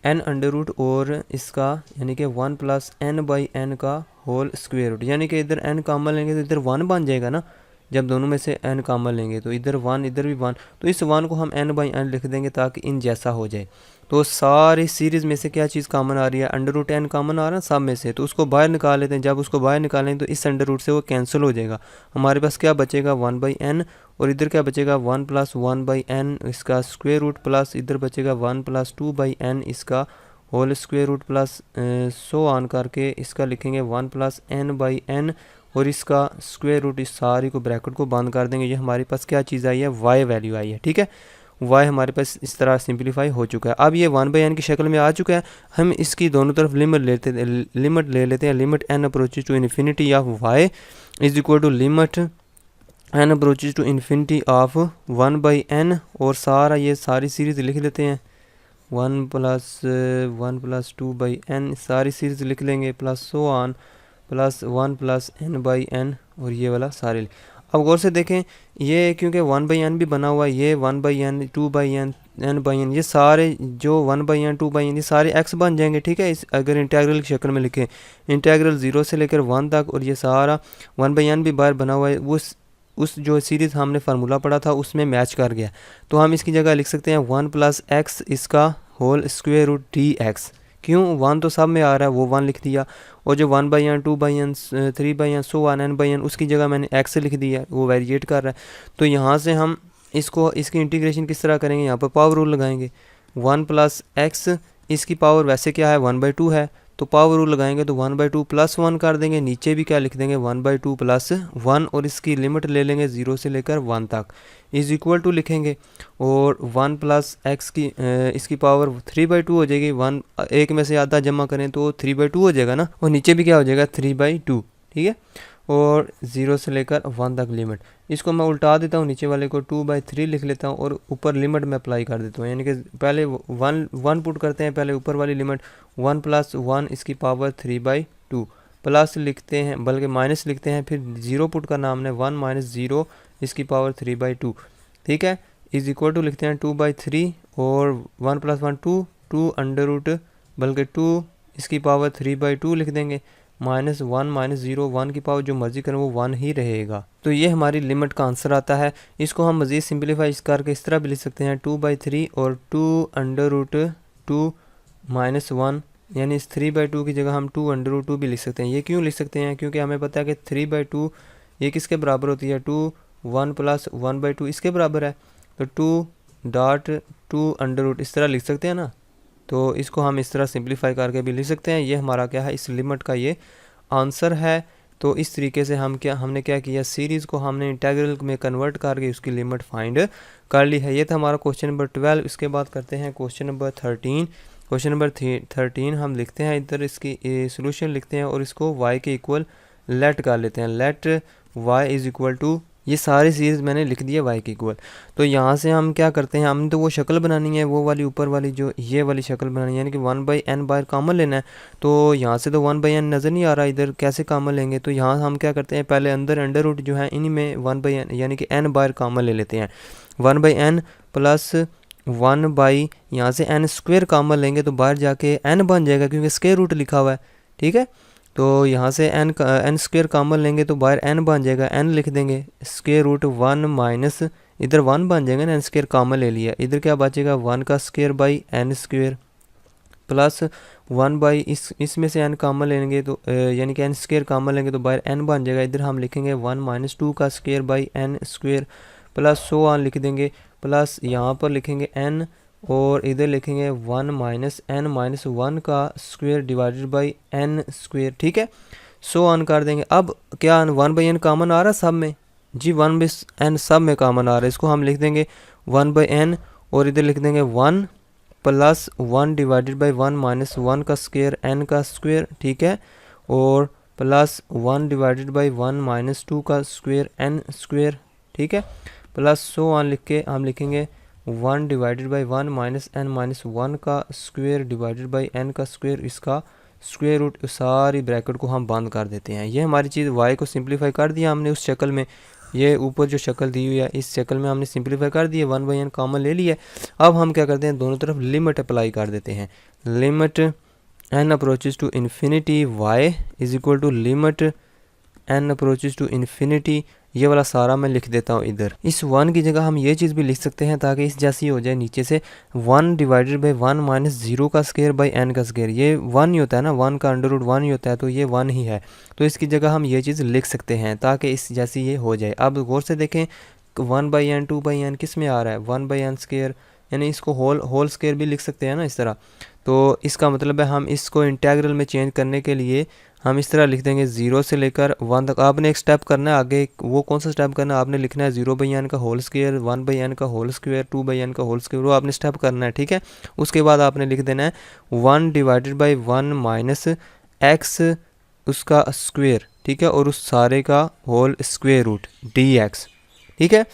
n अंडर रूट और इसका यानी कि 1 प्लस n बाई n का होल स्क्वायर रूट, यानी कि इधर n कॉमन लेंगे तो इधर 1 बन जाएगा ना, जब दोनों में से n कॉमन लेंगे तो इधर 1 इधर भी 1, तो इस 1 को हम n बाई n लिख देंगे ताकि इन जैसा हो जाए। तो सारी सीरीज़ में से क्या चीज़ कॉमन आ रही है, अंडर रूट n कॉमन आ रहा है सब में से, तो उसको बाहर निकाल लेते हैं। जब उसको बाहर निकालेंगे तो इस अंडर रूट से वो कैंसिल हो जाएगा, हमारे पास क्या बचेगा 1 बाई n, और इधर क्या बचेगा 1 प्लस 1 बाई n इसका स्क्वायर रूट, प्लस इधर बचेगा 1 प्लस 2 बाई n इसका whole square root, plus so on करके इसका लिखेंगे 1 प्लस n बाई n और इसका स्क्वायर रूट। इस सारी को ब्रैकेट को बंद कर देंगे, ये हमारे पास क्या चीज़ आई है, y वैल्यू आई है। ठीक है, y हमारे पास इस तरह सिंप्लीफाई हो चुका है। अब ये 1/n की शक्ल में आ चुका है। हम इसकी दोनों तरफ लिमिट ले लेते हैं। Limit n approaches to infinity of y is equal to limit n approaches to infinity of 1/n, और सारा ये सारी सीरीज़ लिख लेते हैं। 1 + 2/n सारी सीरीज़ लिख लेंगे, plus so on plus 1 + n/n, और ये वाला सारे। अब गौर से देखें, ये क्योंकि 1/n भी बना हुआ है, ये 1/n 2/n n/n, ये सारे जो 1/n 2/n ये सारे x बन जाएंगे। ठीक है, इस अगर इंटीग्रल की शक्ल में लिखें, इंटीग्रल 0 से लेकर 1 तक, और ये सारा 1/n भी बाहर बना हुआ है, उस जो सीरीज़ हमने फार्मूला पढ़ा था उसमें मैच कर गया। तो हम इसकी जगह लिख सकते हैं 1 + x इसका होल स्क्वायर रूट dx। क्यों, 1 तो सब में आ रहा है, वो 1 लिख दिया, और जो 1/n 2/n 3/n so on n/n उसकी जगह मैंने x लिख दिया, वो वेरिएट कर रहा है। तो यहाँ से हम इसकी इंटीग्रेशन किस तरह करेंगे, यहाँ पर पावर रूल लगाएंगे। 1 + x इसकी पावर वैसे क्या है 1/2 है, तो पावर रूल लगाएंगे तो 1/2 + 1 कर देंगे, नीचे भी क्या लिख देंगे 1/2 + 1, और इसकी लिमिट ले लेंगे 0 से लेकर 1 तक इज इक्वल टू लिखेंगे, और 1 + x की इसकी पावर 3/2 हो जाएगी। 1 एक में से आधा जमा करें तो 3/2 हो जाएगा ना, और नीचे भी क्या हो जाएगा 3/2। ठीक है, और 0 से लेकर 1 तक लिमिट। इसको मैं उल्टा देता हूँ, नीचे वाले को 2/3 लिख लेता हूँ, और ऊपर लिमिट में अप्लाई कर देता हूँ, यानी कि पहले 1 पुट करते हैं, पहले ऊपर वाली लिमिट 1 + 1 इसकी पावर 3/2 प्लस लिखते हैं, बल्कि माइनस लिखते हैं, फिर 0 पुट करना हमने 1 - 0 इसकी पावर 3/2। ठीक है, इज इक्वल टू लिखते हैं 2/3, और 1 + 1 2 अंडर रूट, बल्कि 2 इसकी पावर 3/2 लिख देंगे, -1 - 0 1 की पावर जो मर्जी करें वो 1 ही रहेगा। तो ये हमारी लिमिट का आंसर आता है। इसको हम मज़ीद सिंप्लीफाई करके इस तरह भी लिख सकते हैं 2/3 और 2 अंडर रूट 2 -1, यानी इस 3/2 की जगह हम 2 अंडर रूट 2 भी लिख सकते हैं। ये क्यों लिख सकते हैं, क्योंकि हमें पता है कि 3/2 ये किसके बराबर होती है 2 1 + 1/2 इसके बराबर है, तो 2.2 अंडर रूट इस तरह लिख सकते हैं ना। तो इसको हम इस तरह सिंप्लीफाई करके भी लिख सकते हैं। ये हमारा क्या है, इस लिमिट का ये आंसर है। तो इस तरीके से हमने क्या किया, सीरीज़ को हमने इंटीग्रल में कन्वर्ट करके उसकी लिमिट फाइंड कर ली है। ये था हमारा क्वेश्चन नंबर 12। इसके बाद करते हैं क्वेश्चन नंबर 13। क्वेश्चन नंबर 13 हम लिखते हैं, इधर इसकी सोल्यूशन लिखते हैं और इसको y के इक्वल लेट कर लेते हैं। Let y is equal to, ये सारी सीरीज़ मैंने लिख दी है y के इक्वल। तो यहाँ से हम क्या करते हैं, हमने तो वो शक्ल बनानी है, वो वाली ऊपर वाली जो ये वाली शक्ल बनानी है, यानी कि 1/n बाहर कॉमन लेना है। तो यहाँ से तो 1/n नज़र नहीं आ रहा, इधर कैसे कॉमन लेंगे। तो यहाँ हम क्या करते हैं, पहले अंडर रूट जो है इन्हीं में 1/n यानी कि n बाहर कॉमन ले लेते हैं। 1/n + 1 यहाँ से n² कॉमन लेंगे तो बाहर जाके n बन जाएगा, क्योंकि स्क्वायर रूट लिखा हुआ है। ठीक है, तो यहाँ से n² कॉमन लेंगे तो बाहर n बन जाएगा, n लिख देंगे, स्क्वायर रूट 1 माइनस इधर 1 बन जाएगा ना, n² कॉमन ले लिया, इधर क्या बचेगा 1 का स्क्वायर n² प्लस 1 इसमें से n कॉमन लेंगे तो यानी कि n² कॉमन लेंगे तो बाहर n बन जाएगा। इधर हम लिखेंगे 1 - 2 का square n² plus so on लिख देंगे, प्लस यहाँ पर लिखेंगे n, और इधर लिखेंगे 1 - n - 1 का स्क्वायर डिवाइडेड n²। ठीक है, सो ऑन कर देंगे। अब क्या 1/n कॉमन आ रहा है सब में, जी 1/n सब में कॉमन आ रहा है। इसको हम लिख देंगे 1/n, और इधर लिख देंगे 1 + 1 डिवाइडेड बाई 1 - 1 का स्क्वायर n का स्क्वायर। ठीक है, और प्लस 1 डिवाइडेड बाई 1 - 2 का स्क्वायर n²। ठीक है, प्लस सो ऑन लिख के हम लिखेंगे 1 डिवाइडेड बाई 1 - n - 1 का स्क्वायर डिवाइडेड बाई n का स्क्वायर, इसका स्क्वायर रूट। सारी ब्रैकेट को हम बंद कर देते हैं। ये हमारी चीज़ y को सिंप्लीफाई कर दिया हमने उस शक्ल में, ये ऊपर जो शक्ल दी हुई है इस शक्ल में हमने सिंप्लीफाई कर दिया, 1/n कॉमन ले लिया। अब हम क्या करते हैं, दोनों तरफ लिमिट अप्लाई कर देते हैं। Limit n approaches to infinity y is equal to limit n approaches to infinity, ये वाला सारा मैं लिख देता हूँ इधर। इस 1 की जगह हम ये चीज़ भी लिख सकते हैं ताकि इस जैसी हो जाए, नीचे से 1 डिवाइडेड बाई 1 - 0 का स्क्वायर बाई n का स्क्वायर। ये 1 ही होता है ना, 1 का अंडर रूट 1 ही होता है, तो ये 1 ही है। तो इसकी जगह हम ये चीज़ लिख सकते हैं ताकि इस जैसी ये हो जाए। अब गौर से देखें 1/n 2/n किस में आ रहा है, 1/n² यानी इसको होल स्क्वायर भी लिख सकते हैं ना इस तरह। तो इसका मतलब है हम इसको इंटीग्रल में चेंज करने के लिए हम इस तरह लिख देंगे 0 से लेकर 1 तक। आपने एक स्टेप करना है आगे, वो कौन सा स्टेप करना है, आपने लिखना है 0/n का होल स्क्वायर, 1/n का होल स्क्वायर, 2/n का होल स्क्वायर, वो आपने स्टेप करना है, ठीक है। उसके बाद आपने लिख देना है 1 डिवाइडेड बाई 1 माइनस एक्स उसका स्क्वायर, ठीक है, और उस सारे का होल स्क्वायर रूट dx, ठीक है।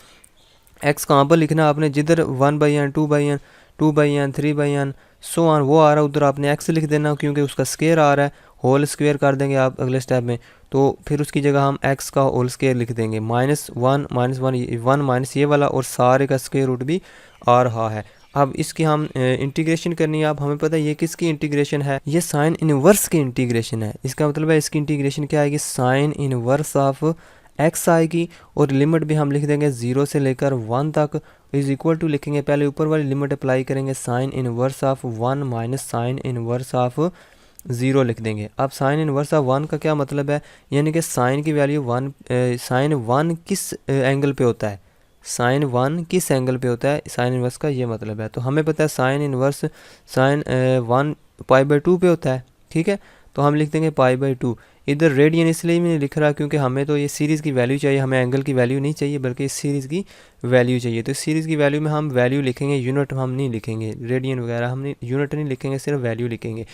x कहाँ पर लिखना है आपने, जिधर 1/n 2/n 2/n 3/n so on वो आ रहा है उधर आपने x लिख देना, क्योंकि उसका स्क्वायर आ रहा है, होल स्क्वायर कर देंगे आप अगले स्टेप में। तो फिर उसकी जगह हम x का होल स्क्वायर लिख देंगे, -1 -1 माइनस ये वाला और सारे का स्क्वायर रूट भी आ रहा है। अब इसकी हम इंटीग्रेशन करनी है। अब हमें पता है ये किसकी इंटीग्रेशन है, ये साइन इनवर्स की इंटीग्रेशन है। इसका मतलब है इसकी इंटीग्रेशन क्या आएगी, साइन इनवर्स ऑफ x आएगी, और लिमिट भी हम लिख देंगे 0 से लेकर 1 तक इज इक्वल टू लिखेंगे, पहले ऊपर वाली लिमिट अप्लाई करेंगे, sine inverse of 1 minus sine inverse of 0 लिख देंगे। अब साइन इनवर्स ऑफ 1 का क्या मतलब है, यानी कि साइन की वैल्यू 1, साइन 1 किस एंगल पे होता है, साइन 1 किस एंगल पे होता है, साइन इनवर्स का ये मतलब है। तो हमें पता है साइन इनवर्स साइन 1 π/2 पे होता है, ठीक है। तो हम लिख देंगे π/2। इधर रेडियन इसलिए मैंने लिख रहा क्योंकि हमें तो ये सीरीज़ की वैल्यू चाहिए, हमें एंगल की वैल्यू नहीं चाहिए, बल्कि इस सीरीज़ की वैल्यू चाहिए। तो इस सीरीज़ की वैल्यू में हम वैल्यू लिखेंगे, यूनिट हम नहीं लिखेंगे, रेडियन वगैरह हम यूनिट नहीं लिखेंगे, सिर्फ वैल्यू लिखेंगे।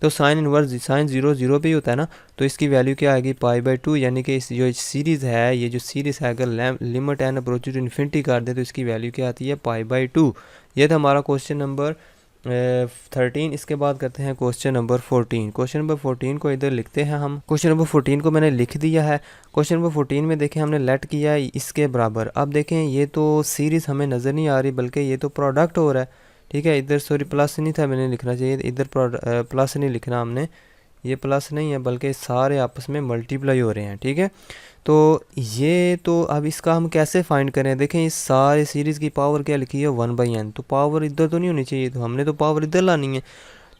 तो साइन इनवर्स साइन 0 0 पे ही होता है ना, तो इसकी वैल्यू क्या आएगी π/2, यानी कि इस जो सीरीज़ है, ये जो सीरीज़ है अगर limit n approach to infinity कर दे तो इसकी वैल्यू क्या आती है π/2। ये था हमारा क्वेश्चन नंबर 13। इसके बाद करते हैं क्वेश्चन नंबर 14। क्वेश्चन नंबर 14 को इधर लिखते हैं हम। क्वेश्चन नंबर 14 को मैंने लिख दिया है। क्वेश्चन नंबर 14 में देखें हमने लेट किया है इसके बराबर। अब देखें ये तो सीरीज़ हमें नज़र नहीं आ रही, बल्कि ये तो प्रोडक्ट हो रहा है, ठीक है। इधर सॉरी प्लस नहीं था, मैंने लिखना चाहिए इधर प्लस नहीं लिखना हमने, ये प्लस नहीं है बल्कि सारे आपस में मल्टीप्लाई हो रहे हैं, ठीक है। तो ये तो अब इसका हम कैसे फाइंड करें, देखें इस सारे सीरीज़ की पावर क्या लिखी है 1/n, तो पावर इधर तो नहीं होनी चाहिए, तो हमने तो पावर इधर लानी है,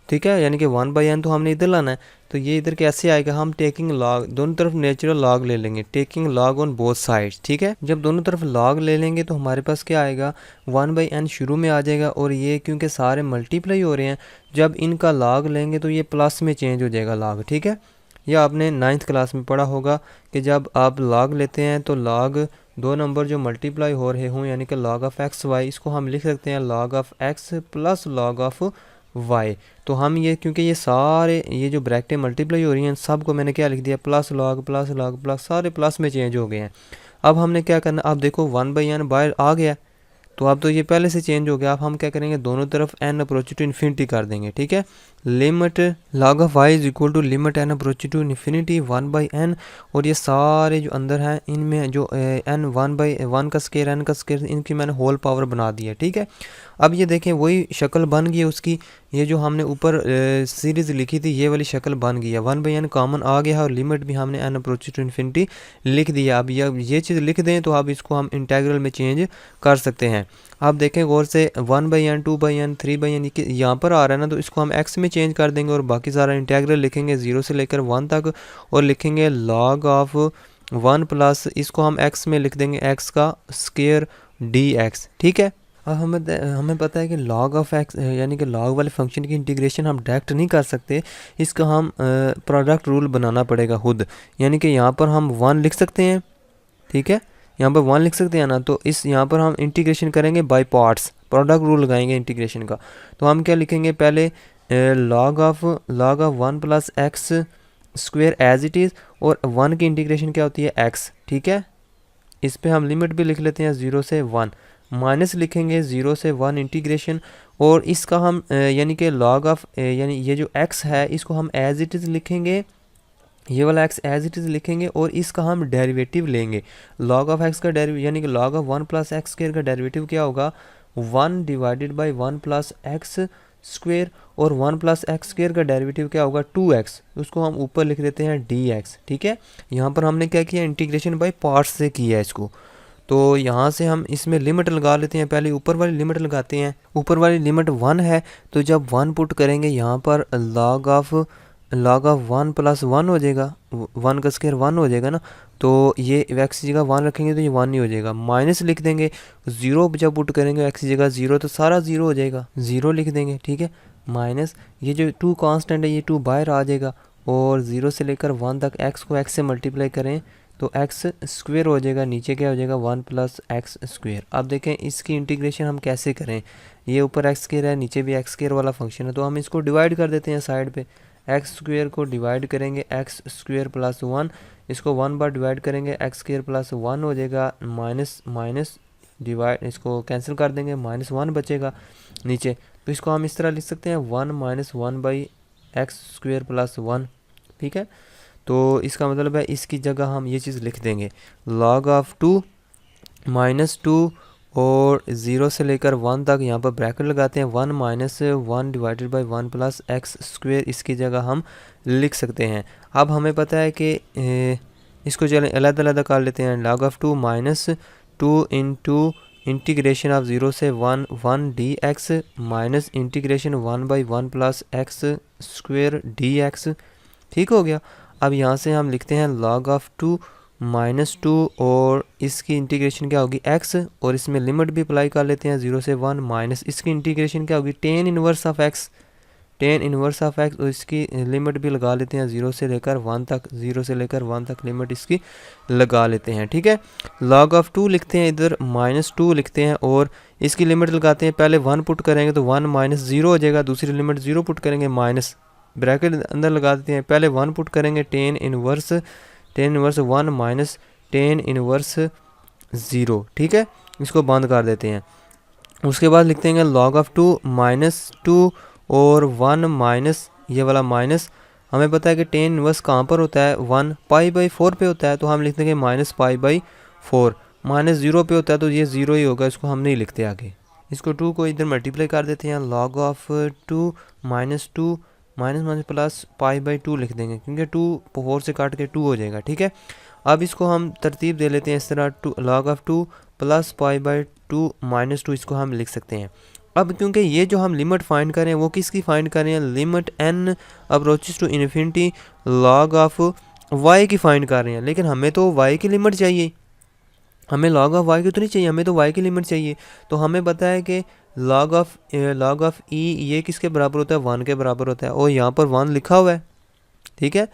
ठीक है, यानी कि 1/n तो हमने इधर लाना है। तो ये इधर कैसे आएगा, हम टेकिंग लॉग, दोनों तरफ नेचुरल लॉग ले लेंगे, taking log on both sides, ठीक है। जब दोनों तरफ लॉग ले लेंगे तो हमारे पास क्या आएगा, 1/n शुरू में आ जाएगा, और ये क्योंकि सारे मल्टीप्लाई हो रहे हैं, जब इनका लॉग लेंगे तो ये प्लस में चेंज हो जाएगा लॉग, ठीक है। यह आपने 9th क्लास में पढ़ा होगा कि जब आप लॉग लेते हैं तो लॉग दो नंबर जो मल्टीप्लाई हो रहे हों, यानी कि लॉग ऑफ एक्स वाई, इसको हम लिख सकते हैं log of x plus log of y. तो हम ये क्योंकि ये सारे ये जो ब्रैकेटें मल्टीप्लाई हो रही हैं सब को मैंने क्या लिख दिया, प्लस लॉग प्लस, सारे प्लस में चेंज हो गए हैं। अब हमने क्या करना, अब देखो 1/n बाहर आ गया, तो अब तो ये पहले से चेंज हो गया। अब हम क्या करेंगे, दोनों तरफ n अप्रोच टू इन्फिनिटी कर देंगे, ठीक है। Limit log of y is equal to limit n approach to infinity 1/n, और ये सारे जो अंदर हैं इनमें जो n 1/1 का स्क्वायर n का स्क्वायर, इनकी मैंने होल पावर बना दी है, ठीक है। अब ये देखें वही शक्ल बन गई है उसकी, ये जो हमने ऊपर सीरीज़ लिखी थी ये वाली शक्ल बन गई है, 1/n कॉमन आ गया है, और लिमिट भी हमने n अप्रोच टू इन्फिनिटी लिख दिया। अब ये चीज़ लिख दें तो अब इसको हम इंटीग्रल में चेंज कर सकते हैं। आप देखें गौर से 1/n 2/n 3/n यहाँ पर आ रहा है ना, तो इसको हम x में चेंज कर देंगे और बाकी सारा इंटीग्रल लिखेंगे 0 से लेकर 1 तक, और लिखेंगे log ऑफ 1 प्लस इसको हम x में लिख देंगे x का स्क्वायर dx, ठीक है। अब हमें पता है कि log ऑफ x यानी कि log वाले फंक्शन की इंटीग्रेशन हम डायरेक्ट नहीं कर सकते, इसका हम प्रोडक्ट रूल बनाना पड़ेगा खुद, यानी कि यहाँ पर हम 1 लिख सकते हैं, ठीक है, यहाँ पर 1 लिख सकते हैं ना। तो इस यहाँ पर हम इंटीग्रेशन करेंगे बाय पार्ट्स, प्रोडक्ट रूल लगाएंगे इंटीग्रेशन का। तो हम क्या लिखेंगे, पहले log of 1 plus x square as it is, और 1 की इंटीग्रेशन क्या होती है x, ठीक है। इस पे हम लिमिट भी लिख लेते हैं 0 से 1, माइनस लिखेंगे 0 से 1 इंटीग्रेशन, और इसका हम यानी कि log ऑफ यानी ये जो x है इसको हम एज इट इज़ लिखेंगे, ये वाला x एज इट इज़ लिखेंगे, और इसका हम डेरिवेटिव लेंगे। log ऑफ x का डेरिवेटिव यानी कि log of 1 plus x square का डेरिवेटिव क्या होगा, 1 divided by 1 plus x square, और 1 प्लस एक्स स्क्वायर का डेरिवेटिव क्या होगा 2x, उसको हम ऊपर लिख देते हैं dx, ठीक है। यहाँ पर हमने क्या किया, इंटीग्रेशन बाय पार्ट्स से किया है इसको। तो यहाँ से हम इसमें लिमिट लगा लेते हैं, पहले ऊपर वाली लिमिट लगाते हैं। ऊपर वाली लिमिट 1 है, तो जब 1 पुट करेंगे यहाँ पर log of log of 1 plus 1 हो जाएगा, 1 का स्क्वायर 1 हो जाएगा ना, तो ये x की जगह 1 रखेंगे तो ये 1 ही हो जाएगा। माइनस लिख देंगे, 0 जब पुट करेंगे x की जगह 0 तो सारा 0 हो जाएगा, 0 लिख देंगे, ठीक है। माइनस ये जो 2 कांस्टेंट है ये 2 बाहर आ जाएगा, और 0 से लेकर 1 तक x को x से मल्टीप्लाई करें तो x स्क्वेयर हो जाएगा, नीचे क्या हो जाएगा 1 प्लस एक्स स्क्वेयर। अब देखें इसकी इंटीग्रेशन हम कैसे करें, ये ऊपर एक्स स्क्वेयर है, नीचे भी एक्स स्क्वेयर वाला फंक्शन है, तो हम इसको डिवाइड कर देते हैं साइड पे। एक्स स्क्वेयर को डिवाइड करेंगे एक्स स्क्वेयर प्लस 1, इसको 1 बार डिवाइड करेंगे एक्स स्क्वेयर प्लस 1 हो जाएगा, माइनस माइनस डिवाइड इसको कैंसिल कर देंगे, -1 बचेगा नीचे, तो इसको हम इस तरह लिख सकते हैं 1 - 1 बाई एक्स स्क्वेयर प्लस 1, ठीक है। तो इसका मतलब है इसकी जगह हम ये चीज़ लिख देंगे log ऑफ 2 -2 और 0 से लेकर 1 तक, यहाँ पर ब्रैकेट लगाते हैं 1 - 1 divided by 1 plus x square, इसकी जगह हम लिख सकते हैं। अब हमें पता है कि इसको चलें अलग-अलग कर लेते हैं। log of 2 -2 into integration of 0 से 1 dx minus integration 1/1 plus x square dx, ठीक हो गया। अब यहाँ से हम लिखते हैं log ऑफ 2 -2 और इसकी इंटीग्रेशन क्या होगी x, और इसमें लिमिट भी अप्लाई कर लेते हैं 0 से 1, माइनस इसकी इंटीग्रेशन क्या होगी tan inverse of x, tan inverse of x, और इसकी लिमिट भी लगा लेते हैं 0 से लेकर 1 तक, 0 से लेकर 1 तक लिमिट इसकी लगा लेते हैं, ठीक है। log ऑफ 2 लिखते हैं, इधर -2 लिखते हैं और इसकी लिमिट लगाते हैं, पहले 1 पुट करेंगे तो 1 - 0 हो जाएगा, दूसरी लिमिट 0 पुट करेंगे माइनस, ब्रैकेट अंदर लगा देते हैं, पहले 1 पुट करेंगे tan inverse 1 minus tan inverse 0, ठीक है, इसको बंद कर देते हैं। उसके बाद लिखते हैं log ऑफ 2 -2 और 1 माइनस ये वाला माइनस, हमें पता है कि tan इनवर्स कहाँ पर होता है 1 π/4 पे होता है, तो हम लिख देंगे -π/4, -0 पे होता है तो ये 0 ही होगा, इसको हम नहीं लिखते आगे। इसको 2 को इधर मल्टीप्लाई कर देते हैं, log ऑफ 2 -2 माइनस प्लस π/2 लिख देंगे, क्योंकि 2 4 से काट के 2 हो जाएगा, ठीक है। अब इसको हम तरतीब दे लेते हैं इस तरह, log ऑफ 2 प्लस π/2 -2, इसको हम लिख सकते हैं। अब क्योंकि ये जो हम लिमिट फाइंड कर रहे हैं वो किसकी फाइंड कर रहे हैं, limit n approaches to infinity log of y की फाइंड कर रहे हैं, लेकिन हमें तो y की लिमिट चाहिए, हमें log ऑफ y की तो नहीं चाहिए, हमें तो y की लिमिट चाहिए। तो हमें पता है कि log ऑफ e ये किसके बराबर होता है, 1 के बराबर होता है, और यहाँ पर 1 लिखा हुआ है, ठीक है,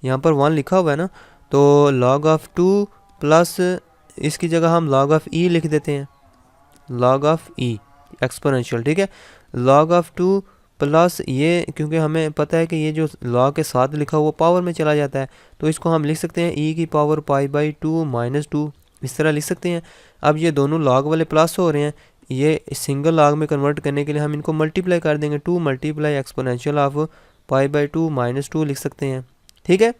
यहाँ पर 1 लिखा हुआ है ना, तो log ऑफ 2 प्लस इसकी जगह हम log ऑफ e लिख देते हैं, log ऑफ e एक्सपोनेंशियल, ठीक है। log ऑफ 2 प्लस ये, क्योंकि हमें पता है कि ये जो log के साथ लिखा हुआ पावर में चला जाता है, तो इसको हम लिख सकते हैं e की पावर π/2 -2, इस तरह लिख सकते हैं। अब ये दोनों log वाले प्लस हो रहे हैं, ये सिंगल log में कन्वर्ट करने के लिए हम इनको मल्टीप्लाई कर देंगे, 2 मल्टीप्लाई एक्सपोनेंशियल ऑफ π/2 -2 लिख सकते हैं, ठीक है।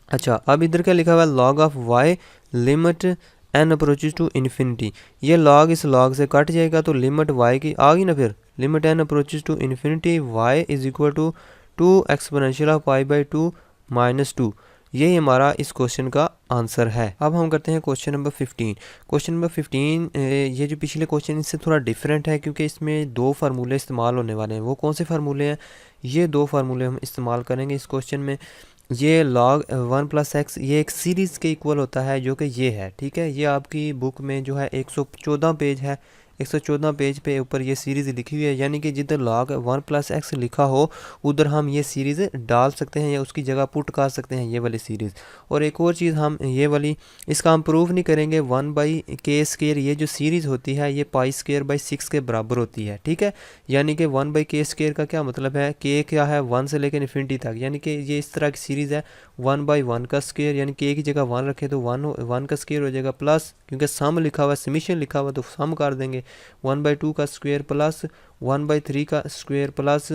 अच्छा, अब इधर क्या लिखा हुआ है, log of y limit n approaches to infinity, ये log इस log से कट जाएगा तो लिमिट y की आ गई ना, फिर limit n approaches to infinity y is equal to 2 exponential of π/2 -2, यही हमारा इस क्वेश्चन का आंसर है। अब हम करते हैं क्वेश्चन नंबर 15। क्वेश्चन नंबर 15 ये जो पिछले क्वेश्चन इससे थोड़ा डिफरेंट है, क्योंकि इसमें 2 फार्मूले इस्तेमाल होने वाले हैं। वो कौन से फार्मूले हैं, ये 2 फार्मूले हम इस्तेमाल करेंगे इस क्वेश्चन में। ये log 1 प्लस एक्स ये एक सीरीज़ के इक्वल होता है, जो कि ये है, ठीक है। ये आपकी बुक में जो है 114 पेज है, 114 पेज पे ऊपर ये सीरीज़ लिखी हुई है, यानी कि जिधर log 1 प्लस एक्स लिखा हो उधर हम ये सीरीज़ डाल सकते हैं या उसकी जगह पुट कर सकते हैं, ये वाली सीरीज़। और एक और चीज़ हम ये वाली, इसका हम प्रूफ नहीं करेंगे, 1/k², ये जो सीरीज़ होती है ये π²/6 के बराबर होती है, ठीक है। यानी कि 1/k² का क्या मतलब है, k क्या है 1 से लेकर इन्फिनिटी तक, यानी कि ये इस तरह की सीरीज़ है 1/1 का स्क्वायर, यानी k की जगह 1 रखे तो 1 का स्क्वायर हो जाएगा, प्लस क्योंकि सम लिखा हुआ है, समीशन लिखा हुआ तो सम कर देंगे, 1/2 का स्क्वायर प्लस 1/3 का square plus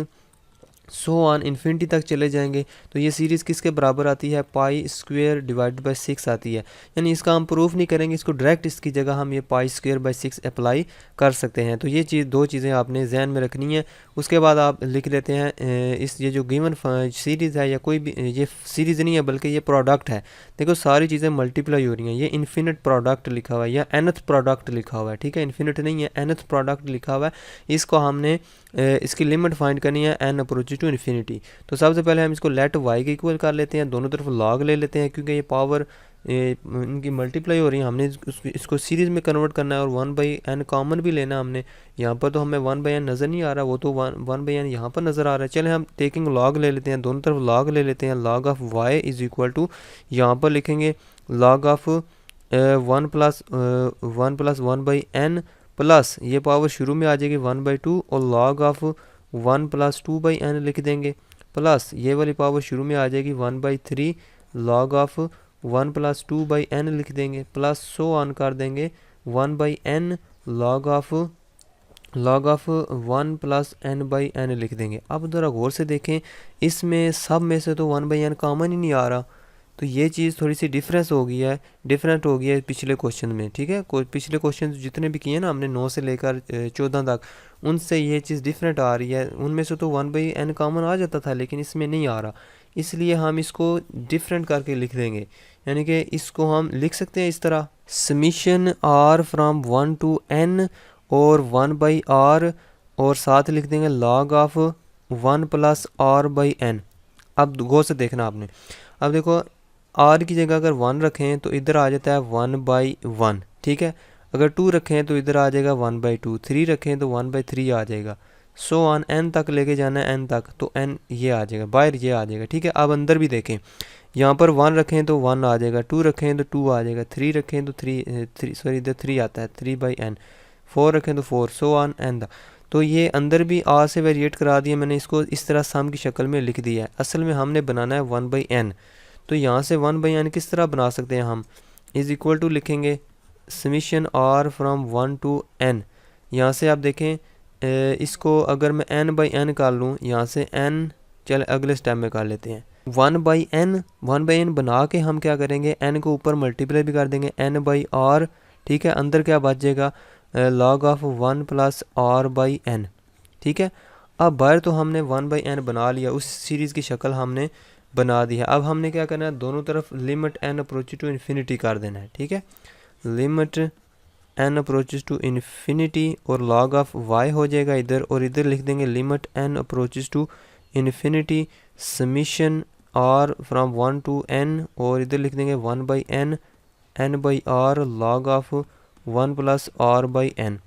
so on infinity तक चले जाएंगे। तो ये सीरीज़ किसके बराबर आती है, π²/6 आती है। यानी इसका हम प्रूफ नहीं करेंगे, इसको डायरेक्ट इसकी जगह हम ये π²/6 अप्लाई कर सकते हैं। तो ये चीज़ 2 चीज़ें आपने जहन में रखनी है। उसके बाद आप लिख लेते हैं इस ये जो गिवन सीरीज़ है, या कोई भी ये सीरीज़ नहीं है बल्कि ये प्रोडक्ट है, देखो सारी चीज़ें मल्टीप्लाई हो रही हैं, ये इन्फिनिट प्रोडक्ट लिखा हुआ है या nth प्रोडक्ट लिखा हुआ है, ठीक है, इन्फिनिट नहीं है, nth प्रोडक्ट लिखा हुआ है। इसको हमने इसकी लिमिट फाइंड करनी है n approaches approaches to infinity. तो सबसे पहले हम इसको लेट वाई के इक्वल कर लेते हैं, दोनों तरफ लॉग ले लेते हैं क्योंकि ये पावर इनकी मल्टीप्लाई हो रही है, हमने इसको सीरीज़ में कन्वर्ट करना है और 1/n कॉमन भी लेना है हमने। यहाँ पर तो हमें 1/n नज़र नहीं आ रहा, वो तो 1/n यहाँ पर नज़र आ रहा है। चले हम टेकिंग लॉग ले लेते हैं, दोनों तरफ लॉग ले लेते हैं। Log of y is equal to, यहाँ पर लिखेंगे log of 1 plus 1/n plus ये पावर शुरू में आ जाएगी 1/2 और लॉग ऑफ 1 प्लस 2/n लिख देंगे, प्लस ये वाली पावर शुरू में आ जाएगी 1/3 लॉग ऑफ 1 प्लस 2/n लिख देंगे, प्लस सो ऑन कर देंगे 1/n log of 1 plus n/n लिख देंगे। अब ज़रा गौर से देखें, इसमें सब में से तो 1/n कॉमन ही नहीं आ रहा, तो ये चीज़ थोड़ी सी डिफरेंट हो गई है पिछले क्वेश्चन में। ठीक है, पिछले क्वेश्चन जितने भी किए ना हमने 9 से लेकर 14 तक, उनसे ये चीज़ डिफरेंट आ रही है। उनमें से तो 1/n कॉमन आ जाता था लेकिन इसमें नहीं आ रहा, इसलिए हम इसको डिफरेंट करके लिख देंगे। यानी कि इसको हम लिख सकते हैं इस तरह, summation r from 1 to n और 1/r और साथ लिख देंगे log ऑफ 1 प्लस r/n। अब गौर से देखना आपने, अब देखो r की जगह अगर 1 रखें तो इधर आ जाता है 1/1, ठीक है। अगर 2 रखें तो इधर आ जाएगा 1/2, 3 रखें तो 1/3 आ जाएगा, सो ऑन n तक लेके जाना है n तक, तो n ये आ जाएगा, बाहर ये आ जाएगा। ठीक है, अब अंदर भी देखें, यहाँ पर 1 रखें तो 1 आ जाएगा, 2 रखें तो 2 आ जाएगा, 3 रखें तो 3 इधर 3 आता है 3/n, 4 रखें तो 4, सो ऑन n तक। तो ये अंदर भी r से वेरिएट करा दिया मैंने, इसको इस तरह सम की शक्ल में लिख दिया है। असल में हमने बनाना है 1/n, तो यहाँ से 1/n किस तरह बना सकते हैं हम, इज़ इक्वल टू लिखेंगे summation r from 1 to n। यहाँ से आप देखें इसको अगर मैं n/n कर लूँ, यहाँ से n, चल अगले स्टेप में कर लेते हैं 1/n बना के हम क्या करेंगे, n को ऊपर मल्टीप्लाई भी कर देंगे n/r। ठीक है, अंदर क्या बच जाएगा, log ऑफ 1 प्लस r/n। ठीक है, अब बाहर तो हमने 1/n बना लिया, उस सीरीज़ की शक्ल हमने बना दी है। अब हमने क्या करना है, दोनों तरफ limit n approaches to infinity कर देना है। ठीक है, limit n approaches to infinity और log ऑफ y हो जाएगा इधर, और इधर लिख देंगे limit n approaches to infinity summation r from 1 to n, और इधर लिख देंगे 1/n n/r log of 1 plus r/n।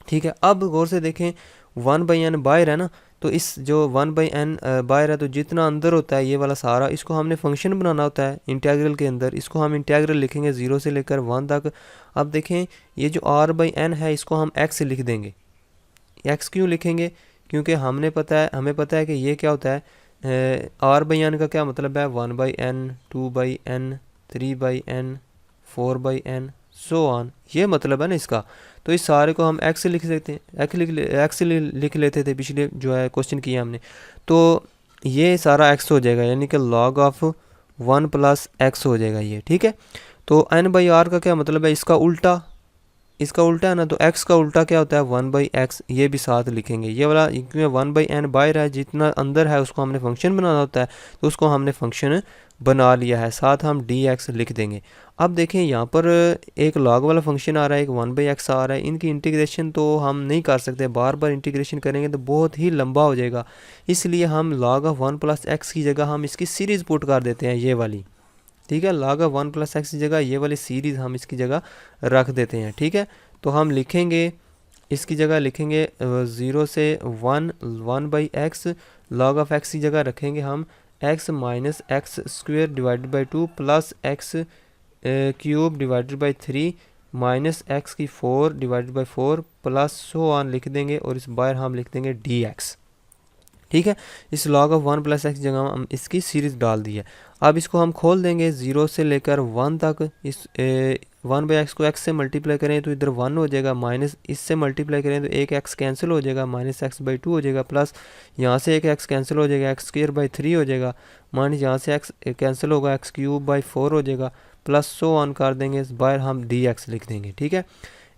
ठीक है, अब गौर से देखें 1/n बाहर है ना, तो इस जो 1/n बाहर है, तो जितना अंदर होता है ये वाला सारा, इसको हमने फंक्शन बनाना होता है इंटीग्रल के अंदर। इसको हम इंटीग्रल लिखेंगे 0 से लेकर 1 तक। अब देखें ये जो r/n है इसको हम x लिख देंगे। x क्यों लिखेंगे, क्योंकि हमें पता है कि ये क्या होता है, r/n का क्या मतलब है, 1/n 2/n 3/n 4/n so on, ये मतलब है ना इसका। तो इस सारे को हम x लिख सकते हैं, x लिख लेते थे पिछले जो है क्वेश्चन किया हमने, तो ये सारा x हो जाएगा, यानी कि log ऑफ 1 प्लस x हो जाएगा ये। ठीक है, तो n/r का क्या मतलब है, इसका उल्टा है ना, तो x का उल्टा क्या होता है 1/x, ये भी साथ लिखेंगे। ये वाला क्योंकि 1/n बाहर है, जितना अंदर है उसको हमने फंक्शन बनाना होता है, तो उसको हमने फंक्शन बना लिया है, साथ हम dx लिख देंगे। अब देखें यहाँ पर एक log वाला फंक्शन आ रहा है, एक 1/x आ रहा है, इनकी इंटीग्रेशन तो हम नहीं कर सकते, बार बार इंटीग्रेशन करेंगे तो बहुत ही लंबा हो जाएगा, इसलिए हम log ऑफ 1 प्लस x की जगह हम इसकी सीरीज़ पुट कर देते हैं, ये वाली। ठीक है, log ऑफ 1 प्लस x की जगह ये वाली सीरीज़ हम इसकी जगह रख देते हैं। ठीक है, तो हम लिखेंगे, इसकी जगह लिखेंगे 0 से 1/x, log ऑफ x की जगह रखेंगे हम x minus x square divided by 2 plus x cube divided by 3 minus x की 4 divided by 4 plus so on लिख देंगे, और इस बाहर हम लिख देंगे dx। ठीक है, इस log ऑफ 1 प्लस एक्स जगह हम इसकी सीरीज़ डाल दी है। अब इसको हम खोल देंगे 0 से लेकर 1 तक। इस 1/x को x से मल्टीप्लाई करें तो इधर 1 हो जाएगा, माइनस इससे मल्टीप्लाई करें तो एक x कैंसिल हो जाएगा, माइनस x/2 हो जाएगा, प्लस यहाँ से एक x कैंसिल हो जाएगा, x² 3 हो जाएगा, माइनस यहाँ से x कैंसिल होगा, x³ 4 हो जाएगा, प्लस सो ऑन कर देंगे, इस बाहर हम dx लिख देंगे। ठीक है,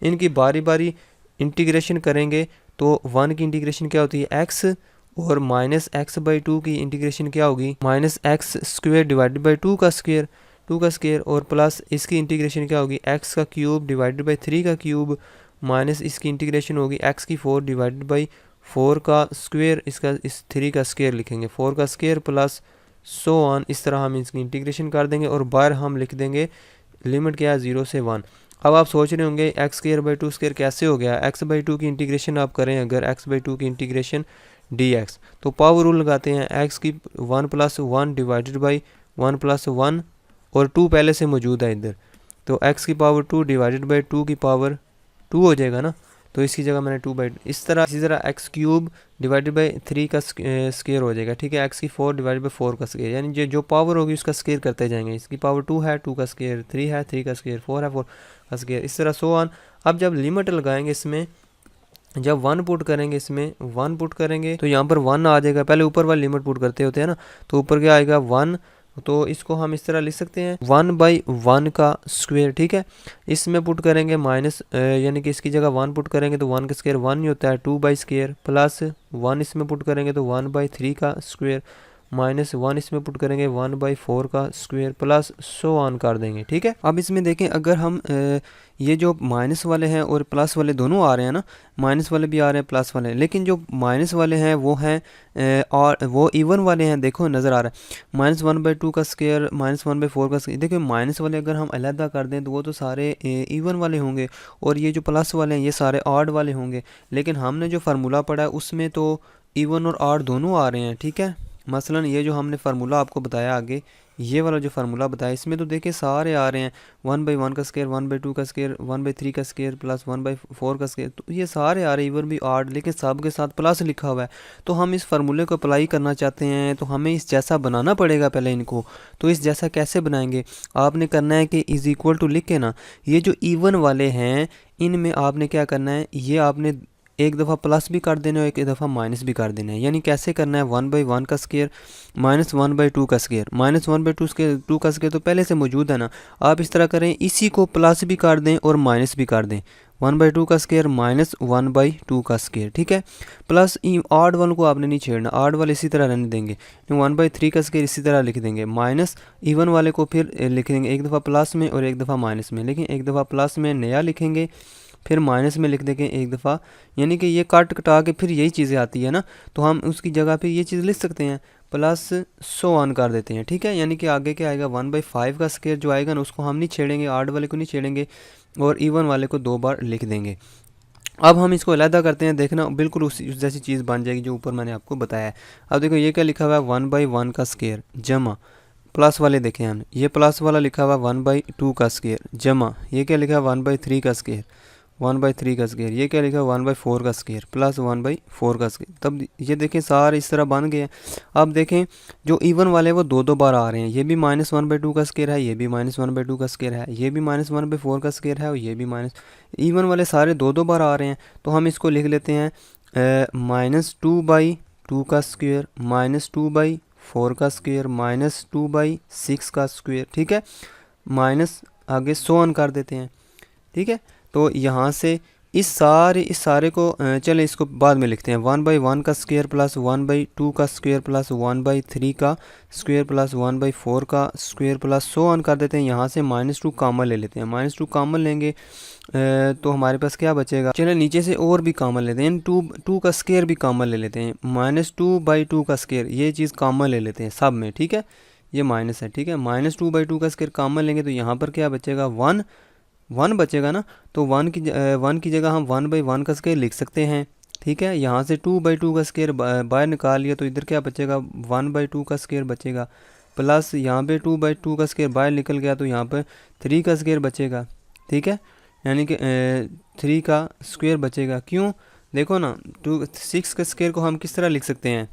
इनकी बारी बारी इंटीग्रेशन करेंगे, तो 1 की इंटीग्रेशन क्या होती है x, और माइनस x/2 की इंटीग्रेशन क्या होगी, minus x square divided by 2 का स्क्वेयर, और प्लस इसकी इंटीग्रेशन क्या होगी, x का क्यूब डिवाइडेड बाई 3 का क्यूब, माइनस इसकी इंटीग्रेशन होगी x की 4 डिवाइडेड बाई 4 का स्क्वायर, इसका इस 3 का स्क्वायर लिखेंगे, 4 का स्क्वायर प्लस सो ऑन, इस तरह हम इसकी इंटीग्रेशन कर देंगे और बाहर हम लिख देंगे लिमिट क्या है 0 से 1। अब आप सोच रहे होंगे एक्स स्क्वायर बाई 2 स्क्वायर कैसे हो गया। एक्स बाई 2 की इंटीग्रेशन आप करें अगर एक्स बाई 2 की इंटीग्रेशन dx, तो पावर रूल लगाते हैं एक्स की 1 प्लस 1 डिवाइडेड बाई 1 प्लस 1 और 2 पहले से मौजूद है इधर, तो x की पावर 2 डिवाइडेड बाई 2 की पावर 2 हो जाएगा ना, तो इसकी जगह मैंने 2 बाई इसी तरह एक्स क्यूब डिवाइडेड बाई 3 का स्क्वायर हो जाएगा, ठीक है। एक्स की 4 डिवाइडेड बाई 4 का स्क्वायर, यानी जो पावर होगी उसका स्क्वायर करते जाएंगे। इसकी पावर 2 है 2 का स्क्वायर, 3 है 3 का स्क्वायर, 4 है 4 का स्क्वायर, इस तरह सो ऑन। अब जब लिमिट लगाएंगे इसमें, जब 1 पुट करेंगे इसमें 1 पुट करेंगे तो यहाँ पर 1 आ जाएगा। पहले ऊपर वाली लिमिट पुट करते होते हैं ना, तो ऊपर क्या आएगा 1, तो इसको हम इस तरह लिख सकते हैं 1 बाई 1 का स्क्वायर, ठीक है। इसमें पुट करेंगे माइनस, यानी कि इसकी जगह 1 पुट करेंगे तो 1 का स्क्वायर 1 ही होता है, 2 बाई स्क्वायर प्लस 1 इसमें पुट करेंगे तो 1 बाई 3 का स्क्वायर माइनस 1 इसमें पुट करेंगे 1 बाई 4 का स्क्वायर प्लस सो ऑन कर देंगे, ठीक है। अब इसमें देखें अगर हम ये जो माइनस वाले हैं और प्लस वाले दोनों आ रहे हैं ना, माइनस वाले भी आ रहे हैं प्लस वाले, लेकिन जो माइनस वाले हैं वो हैं और वो इवन वाले हैं, देखो नज़र आ रहा है माइनस 1 बाई 2 का स्क्वायर माइनस 1 बाई 4 का स्क्वायर। देखिए माइनस वाले अगर हम अलहदा कर दें तो वो तो सारे इवन वाले होंगे और ये जो प्लस वाले हैं ये सारे ऑड वाले होंगे, लेकिन हमने जो फार्मूला पढ़ा है उसमें तो इवन और ऑड दोनों आ रहे हैं, ठीक है। मसलन ये जो हमने फार्मूला आपको बताया आगे, ये वाला जो फार्मूला बताया इसमें तो देखिए सारे आ रहे हैं 1 बाई 1 का स्क्वायर 1 बाई 2 का स्क्वायर 1 बाई 3 का स्क्वायर प्लस 1 बाई 4 का स्क्वायर, तो ये सारे आ रहे हैं इवन भी ऑड, लेकिन सब के साथ प्लस लिखा हुआ है। तो हम इस फार्मूले को अप्लाई करना चाहते हैं तो हमें इस जैसा बनाना पड़ेगा पहले इनको। तो इस जैसा कैसे बनाएंगे, आपने करना है कि इज़ इक्वल टू लिख के ना, ये जो इवन वाले हैं इनमें आपने क्या करना है, ये आपने एक दफ़ा प्लस भी कर देना है एक दफ़ा माइनस भी कर देना है। यानी कैसे करना है 1 बाई 1 का स्क्वायर माइनस 1 बाई 2 का स्क्वायर, माइनस 1 बाई 2 का स्क्वायर तो पहले से मौजूद है ना, आप इस तरह करें इसी को प्लस भी कर दें और माइनस भी कर दें, 1 बाई 2 का स्क्वायर माइनस 1 बाई 2 का स्क्वायर, ठीक है। प्लस ऑड वाले को आपने नहीं छेड़ना, ऑड वाले इसी तरह रहने देंगे, 1 बाई 3 का स्क्वायर इसी तरह लिख देंगे, माइनस इवन वाले को फिर लिख देंगे एक दफ़ा प्लस में और एक दफ़ा माइनस में, लेकिन एक दफ़ा प्लस में नया लिखेंगे फिर माइनस में लिख देंगे एक दफ़ा, यानी कि ये काट कटा के फिर यही चीज़ें आती है ना, तो हम उसकी जगह पे ये चीज़ लिख सकते हैं प्लस सो ऑन कर देते हैं, ठीक है। यानी कि आगे क्या आएगा 1 बाई 5 का स्क्वायर जो आएगा ना उसको हम नहीं छेड़ेंगे, ऑड वाले को नहीं छेड़ेंगे और इवन वाले को 2 बार लिख देंगे। अब हम इसको अलहदा करते हैं, देखना बिल्कुल उस जैसी चीज़ बन जाएगी जो ऊपर मैंने आपको बताया है। अब देखो ये क्या लिखा हुआ है 1 बाई 1 का स्क्वायर जमा प्लस वाले देखें हमने, ये प्लस वाला लिखा हुआ 1 बाई 2 का स्क्वायर जमा ये क्या लिखा है 1 बाई 3 का स्क्वायर 1 बाई 3 का स्क्वायर, ये क्या लिखा है 1 बाई 4 का स्क्वायर प्लस 1 बाई 4 का स्क्वायर। तब ये देखें सारे इस तरह बन गए हैं। अब देखें जो इवन वाले वो 2 बार आ रहे हैं, ये भी माइनस 1 बाई 2 का स्क्वायर है, ये भी माइनस 1 बाई 2 का स्क्वायर है, ये भी माइनस 1 बाई 4 का स्क्वायर है और ये भी माइनस, इवन वाले सारे 2 बार आ रहे हैं। तो हम इसको लिख लेते हैं माइनस 2 बाई 2 का स्क्वायर माइनस 2 बाई 4 का स्क्वायर माइनस 2 बाई 6 का स्क्वायर, ठीक है। माइनस आगे सो ऑन कर देते हैं, ठीक है। तो यहाँ से इस सारे को चले इसको बाद में लिखते हैं 1 बाई 1 का स्क्वायर प्लस 1 बाई 2 का स्क्वायर प्लस 1 बाई 3 का स्क्वायर प्लस 1 बाई 4 का स्क्वायर प्लस सो ऑन कर देते हैं। यहाँ से -2 कॉमन ले लेते हैं, -2 कॉमन लेंगे तो हमारे पास क्या बचेगा, चलिए नीचे से और भी कॉमन लेते हैं, 2 का स्क्वायर भी कॉमन ले लेते हैं, -2 बाई 2 का स्क्वायर ये चीज़ कॉमन ले लेते हैं सब में, ठीक है। ये माइनस है, ठीक है, -2 बाई 2 का स्क्वायर कॉमन लेंगे तो यहाँ पर क्या बचेगा 1 बचेगा ना, तो 1 की जगह हम 1 बाई 1 का स्क्वायर लिख सकते हैं, ठीक है। यहाँ से 2 बाई 2 का स्क्वायर बाहर निकाल लिया तो इधर क्या बचेगा 1 बाई 2 का स्क्वायर बचेगा प्लस यहाँ पे 2 बाई 2 का स्क्वायर बाहर निकल गया तो यहाँ पर 3 का स्क्वायर बचेगा, ठीक है। यानी कि 3 का स्क्वायर बचेगा, क्यों देखो ना 6 के स्क्वायर को हम किस तरह लिख सकते हैं,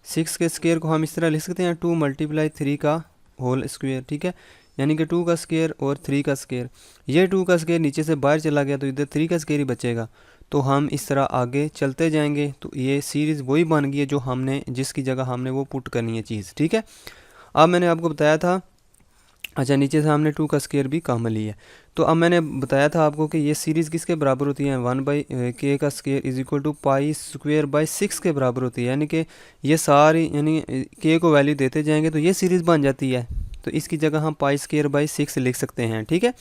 6 के स्क्वायर को हम इस तरह लिख सकते हैं 2 मल्टीप्लाई 3 का होल स्क्वायर, ठीक है। यानी कि 2 का स्क्वायर और 3 का स्क्वायर, ये 2 का स्क्वायर नीचे से बाहर चला गया तो इधर 3 का स्क्वायर ही बचेगा। तो हम इस तरह आगे चलते जाएंगे तो ये सीरीज़ वही बन गई है जो हमने जिसकी जगह हमने वो पुट करनी है चीज़, ठीक है। अब मैंने आपको बताया था, अच्छा नीचे से हमने 2 का स्क्वायर भी कॉमन लिया, तो अब मैंने बताया था आपको कि ये सीरीज़ किसके बराबर होती है 1 बाई के का square is equal to pi square by 6 के बराबर होती है। यानी कि ये सारी यानी के को वैल्यू देते जाएंगे तो ये सीरीज़ बन जाती है, तो इसकी जगह हम पाई स्क्वायर बाई 6 लिख सकते हैं, ठीक है।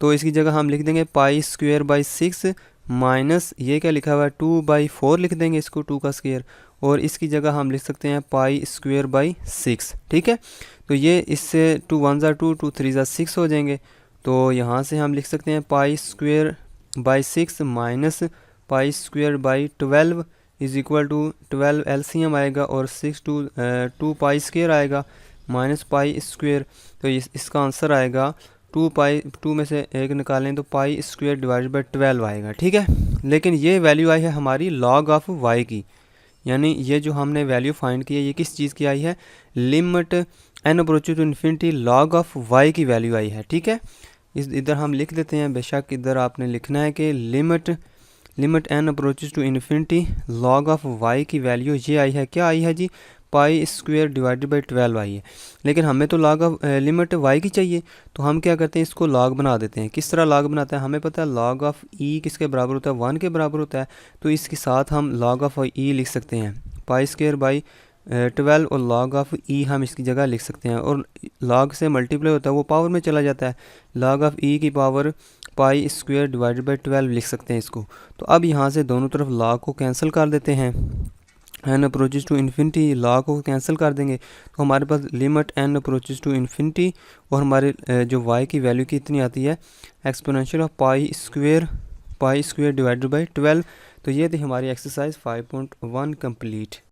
तो इसकी जगह हम लिख देंगे पाई स्क्वायर बाई 6 माइनस ये क्या लिखा हुआ है 2/4 लिख देंगे इसको, 2 का स्क्वायर, और इसकी जगह हम लिख सकते हैं पाई स्क्वायर बाई 6। ठीक है, तो ये इससे 2 1 ज़ा 2 2 3 ज़ा 6 हो जाएंगे। तो यहाँ से हम लिख सकते हैं pi square by 6 minus pi square by 12 is equal to 12 LCM आएगा और 6 2 पाई स्क्वायर आएगा माइनस पाई स्क्वायर। तो इसका आंसर आएगा 2 में से एक निकालें तो पाई स्क्वायर डिवाइड बाई 12 आएगा। ठीक है, लेकिन ये वैल्यू आई है हमारी लॉग ऑफ वाई की, यानी ये जो हमने वैल्यू फाइंड की है ये किस चीज़ की आई है, limit N approaches to infinity log of y की वैल्यू आई है। ठीक है, इधर हम लिख देते हैं, बेशक इधर आपने लिखना है कि limit N approaches to infinity log of y की वैल्यू ये आई है, क्या आई है जी, पाई स्क्वायर डिवाइडेड बाई 12 आई है। लेकिन हमें तो लॉग ऑफ लिमिट वाई की चाहिए, तो हम क्या करते हैं, इसको लॉग बना देते हैं। किस तरह लॉग बनाते हैं, हमें पता है लॉग ऑफ ई किसके बराबर होता है, 1 के बराबर होता है। तो इसके साथ हम लॉग ऑफ ई लिख सकते हैं पाई स्क्वायर बाई 12 और लॉग ऑफ ई हम इसकी जगह लिख सकते हैं, और लॉग से मल्टीप्लाई होता है वो पावर में चला जाता है, लॉग ऑफ ई की power pi square divided by 12 लिख सकते हैं इसको। तो अब यहाँ से दोनों तरफ लॉग को कैंसिल कर देते हैं, N approaches to infinity log को कैंसिल कर देंगे, तो हमारे पास limit N approaches to infinity और हमारे जो वाई की वैल्यू कितनी आती है, exponential of pi square divided by 12। तो ये थी हमारी एक्सरसाइज 5.1 कंप्लीट।